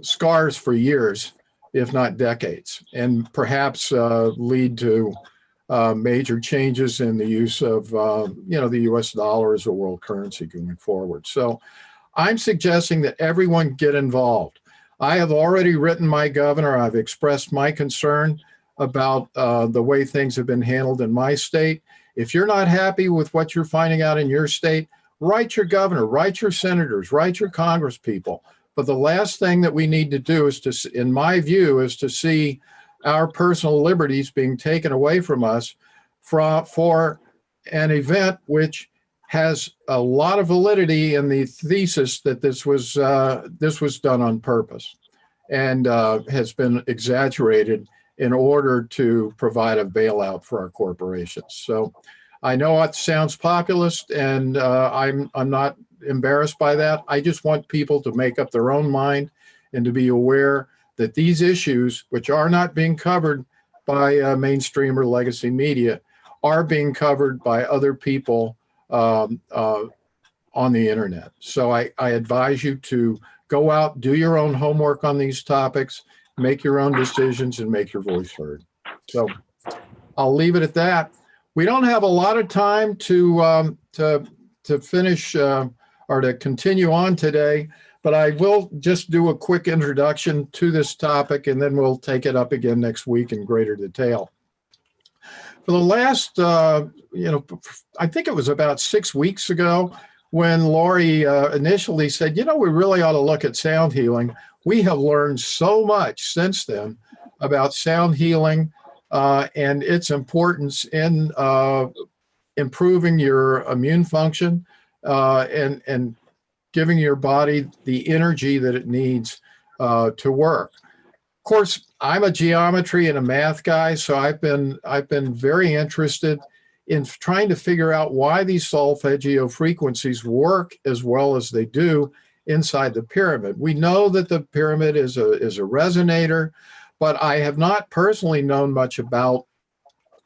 scars for years, if not decades, and perhaps lead to major changes in the use of the US dollar as a world currency going forward. So I'm suggesting that everyone get involved. I have already written my governor. I've expressed my concern about the way things have been handled in my state. If you're not happy with what you're finding out in your state, write your governor, write your senators, write your congresspeople. But the last thing that we need to do is to, in my view, is to see our personal liberties being taken away from us for an event which has a lot of validity in the thesis that this was done on purpose and has been exaggerated in order to provide a bailout for our corporations. So I know it sounds populist, and I'm not embarrassed by that. I just want people to make up their own mind and to be aware that these issues, which are not being covered by mainstream or legacy media, are being covered by other people on the internet. So I advise you to go out, do your own homework on these topics, make your own decisions, and make your voice heard. So I'll leave it at that. We don't have a lot of time to finish or to continue on today, but I will just do a quick introduction to this topic, and then we'll take it up again next week in greater detail. For the last, I think it was about 6 weeks ago when Lori initially said, we really ought to look at sound healing. We have learned so much since then about sound healing and its importance in improving your immune function and giving your body the energy that it needs to work. Of course, I'm a geometry and a math guy, so I've been very interested in trying to figure out why these solfeggio frequencies work as well as they do inside the pyramid. We know that the pyramid is a resonator, but I have not personally known much about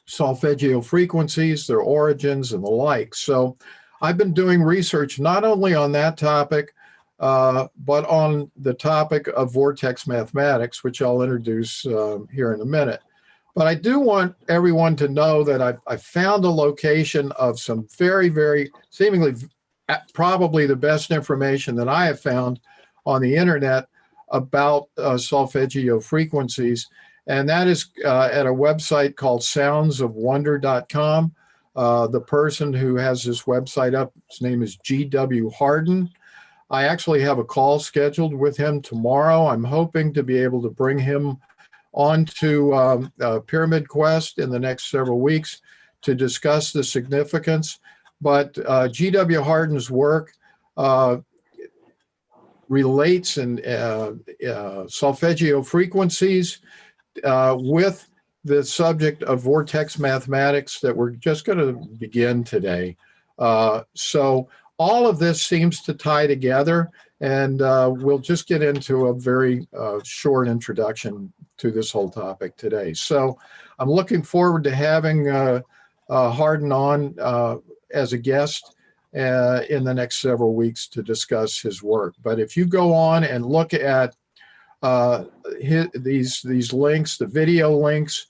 solfeggio frequencies, their origins, and the like. So I've been doing research not only on that topic, but on the topic of vortex mathematics, which I'll introduce here in a minute. But I do want everyone to know that I found a location of some very, very seemingly probably the best information that I have found on the internet about solfeggio frequencies. And that is at a website called soundsofwonder.com. The person who has this website up, his name is G.W. Harden. I actually have a call scheduled with him tomorrow. I'm hoping to be able to bring him onto Pyramid Quest in the next several weeks to discuss the significance. But G.W. Harden's work relates and solfeggio frequencies with the subject of vortex mathematics that we're just going to begin today. So all of this seems to tie together, and we'll just get into a very short introduction to this whole topic today. So I'm looking forward to having Harden on as a guest in the next several weeks to discuss his work. But if you go on and look at these links, the video links,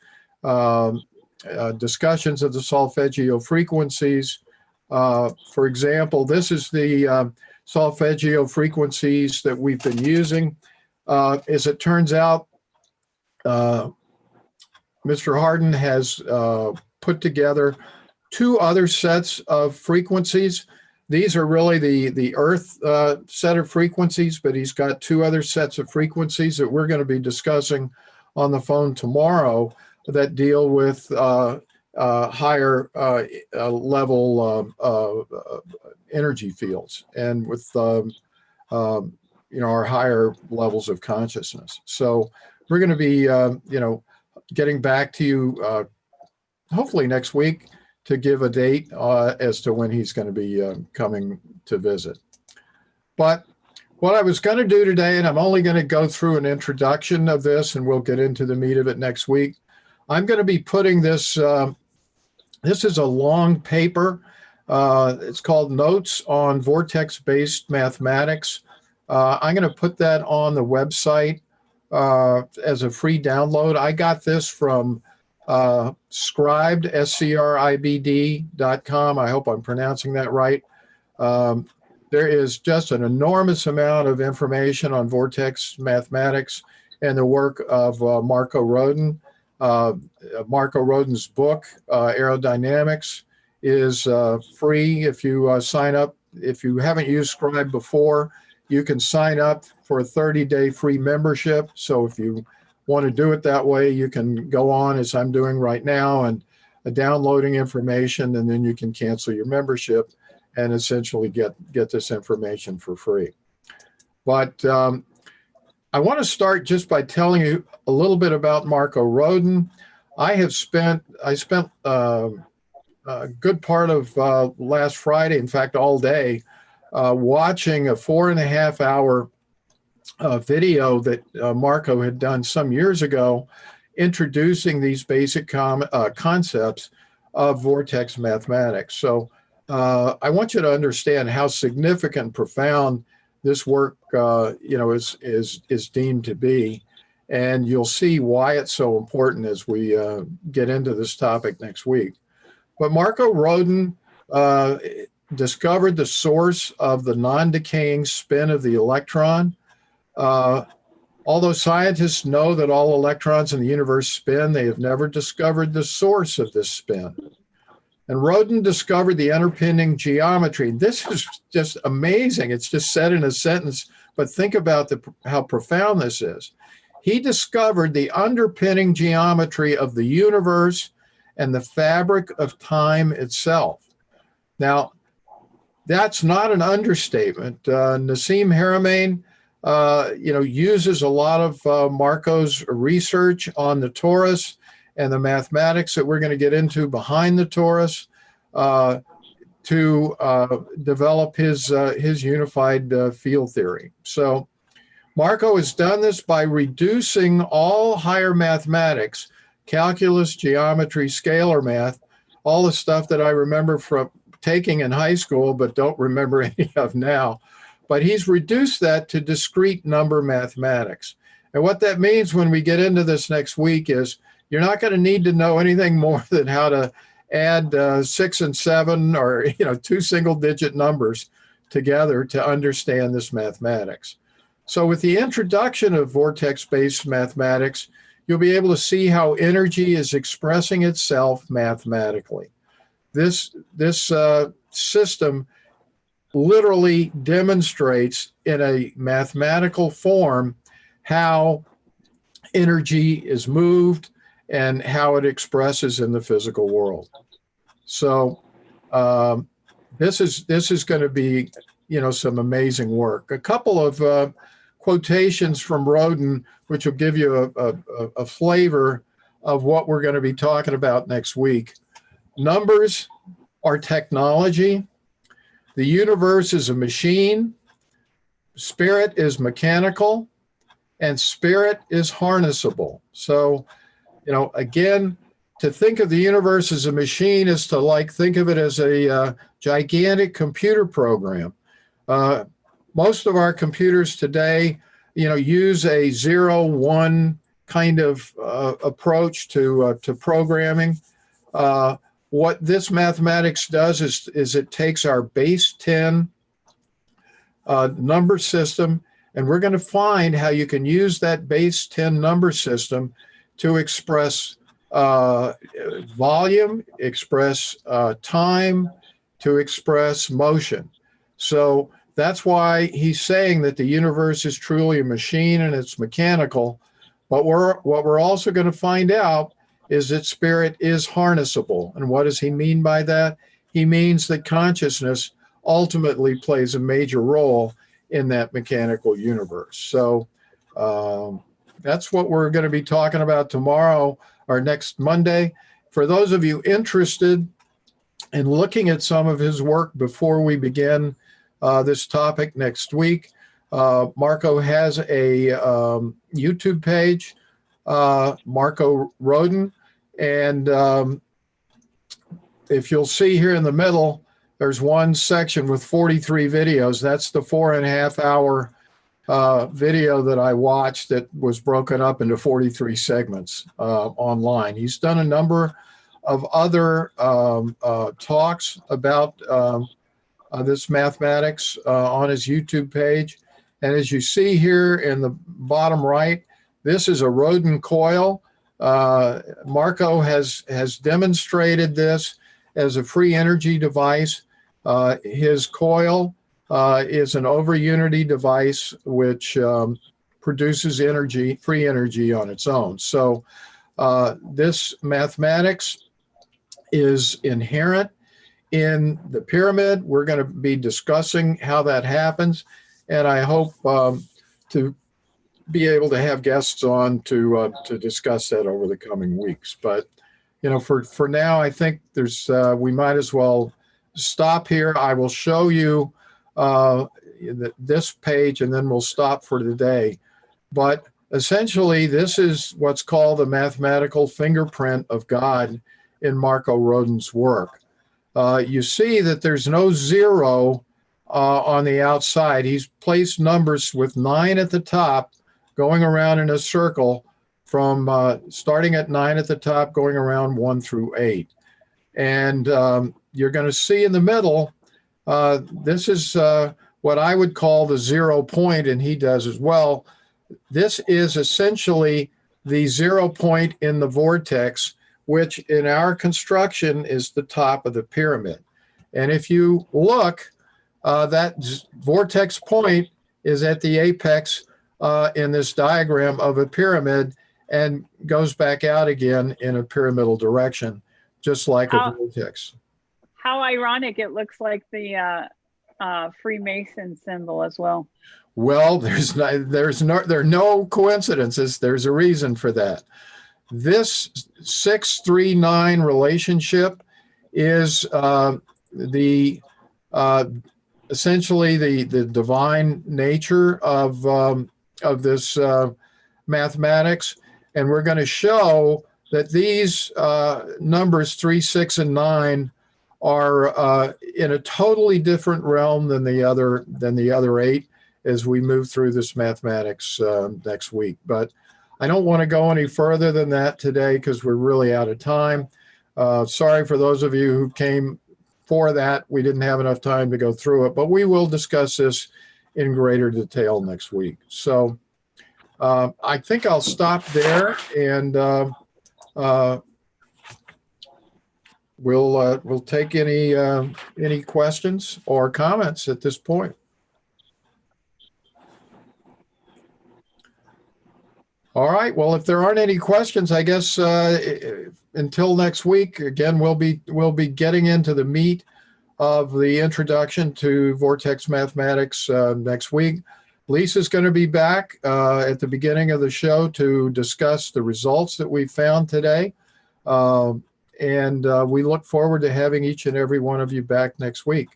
discussions of the solfeggio frequencies. For example, this is the solfeggio frequencies that we've been using. As it turns out, Mr. Harden has put together two other sets of frequencies. These are really the Earth set of frequencies, but he's got two other sets of frequencies that we're going to be discussing on the phone tomorrow that deal with higher level energy fields and with our higher levels of consciousness. So we're going to be getting back to you hopefully next week to give a date as to when he's going to be coming to visit. But What I was going to do today, and I'm only going to go through an introduction of this, and we'll get into the meat of it next week. I'm going to be putting this, this is a long paper. It's called Notes on Vortex-Based Mathematics. I'm going to put that on the website as a free download. I got this from Scribd, SCRIBD.com. I hope I'm pronouncing that right. There is just an enormous amount of information on vortex mathematics and the work of Marco Rodin. Marco Rodin's book, Aerodynamics, is free if you sign up. If you haven't used Scribd before, you can sign up for a 30-day free membership. So if you want to do it that way, you can go on, as I'm doing right now, and downloading information, and then you can cancel your membership and essentially get this information for free. But I want to start just by telling you a little bit about Marco Rodin. I spent a good part of last Friday, in fact, all day, watching a 4.5-hour video that Marco had done some years ago, introducing these basic concepts of vortex mathematics. So I want you to understand how significant and profound this work, is deemed to be, and you'll see why it's so important as we get into this topic next week. But Marco Rodin discovered the source of the non-decaying spin of the electron. Although scientists know that all electrons in the universe spin, they have never discovered the source of this spin. And Rodin discovered the underpinning geometry. This is just amazing. It's just said in a sentence, but think about how profound this is. He discovered the underpinning geometry of the universe and the fabric of time itself. Now, that's not an understatement. Nassim Haramein, uses a lot of Marco's research on the torus and the mathematics that we're going to get into behind the torus to develop his unified field theory. So Marco has done this by reducing all higher mathematics, calculus, geometry, scalar math, all the stuff that I remember from taking in high school but don't remember any of now. But he's reduced that to discrete number mathematics. And what that means when we get into this next week is you're not going to need to know anything more than how to add 6 and 7 or 2 single-digit numbers together to understand this mathematics. So with the introduction of vortex-based mathematics, you'll be able to see how energy is expressing itself mathematically. This system literally demonstrates in a mathematical form how energy is moved and how it expresses in the physical world. So this is going to be, some amazing work. A couple of quotations from Rodin, which will give you a flavor of what we're going to be talking about next week. Numbers are technology. The universe is a machine. Spirit is mechanical, and spirit is harnessable. So, again, to think of the universe as a machine is to think of it as a gigantic computer program. Most of our computers today, use a 0-1 kind of approach to programming. What this mathematics does is it takes our base 10 number system, and we're going to find how you can use that base 10 number system to express volume, express time, to express motion. So that's why he's saying that the universe is truly a machine and it's mechanical. But what we're also going to find out is that spirit is harnessable. And what does he mean by that? He means that consciousness ultimately plays a major role in that mechanical universe. So that's what we're going to be talking about tomorrow or next Monday. For those of you interested in looking at some of his work before we begin this topic next week, Marco has a YouTube page, Marco Roden. And if you'll see here in the middle, there's one section with 43 videos. That's the 4.5 hour video that I watched that was broken up into 43 segments online. He's done a number of other talks about this mathematics on his YouTube page. And as you see here in the bottom right, this is a Roden coil. Marco has demonstrated this as a free energy device. His coil is an over unity device which produces energy, free energy on its own. So this mathematics is inherent in the pyramid. We're going to be discussing how that happens, and I hope to be able to have guests on to discuss that over the coming weeks. But you know, for now, I think there's we might as well stop here. I will show you this page, and then we'll stop for today. But essentially, this is what's called the mathematical fingerprint of God in Marco Roden's work. You see that there's no zero on the outside. He's placed numbers with 9 at the top, going around in a circle from starting at 9 at the top, going around 1 through 8. And you're going to see in the middle, this is what I would call the 0 point, and he does as well. This is essentially the 0 point in the vortex, which in our construction is the top of the pyramid. And if you look, that vortex point is at the apex in this diagram of a pyramid and goes back out again in a pyramidal direction, just like a vortex. How ironic, it looks like the Freemason symbol as well. Well, there are no coincidences. There's a reason for that. This 6-3-9 relationship is essentially the divine nature of this mathematics, and we're going to show that these numbers 3, 6, and 9 are in a totally different realm than the other 8 as we move through this mathematics next week. But I don't want to go any further than that today because we're really out of time. Sorry for those of you who came for that. We didn't have enough time to go through it, but we will discuss this in greater detail next week. So I think I'll stop there, and we'll take any questions or comments at this point. All right. Well, if there aren't any questions, I guess until next week, again, we'll be getting into the meat of the introduction to Vortex Mathematics next week. Lisa's going to be back at the beginning of the show to discuss the results that we found today. And we look forward to having each and every one of you back next week.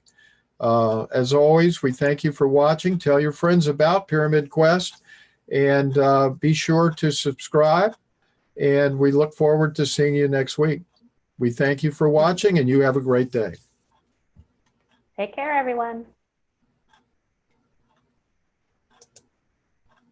As always, we thank you for watching. Tell your friends about Pyramid Quest, and be sure to subscribe. And we look forward to seeing you next week. We thank you for watching, and you have a great day. Take care, everyone.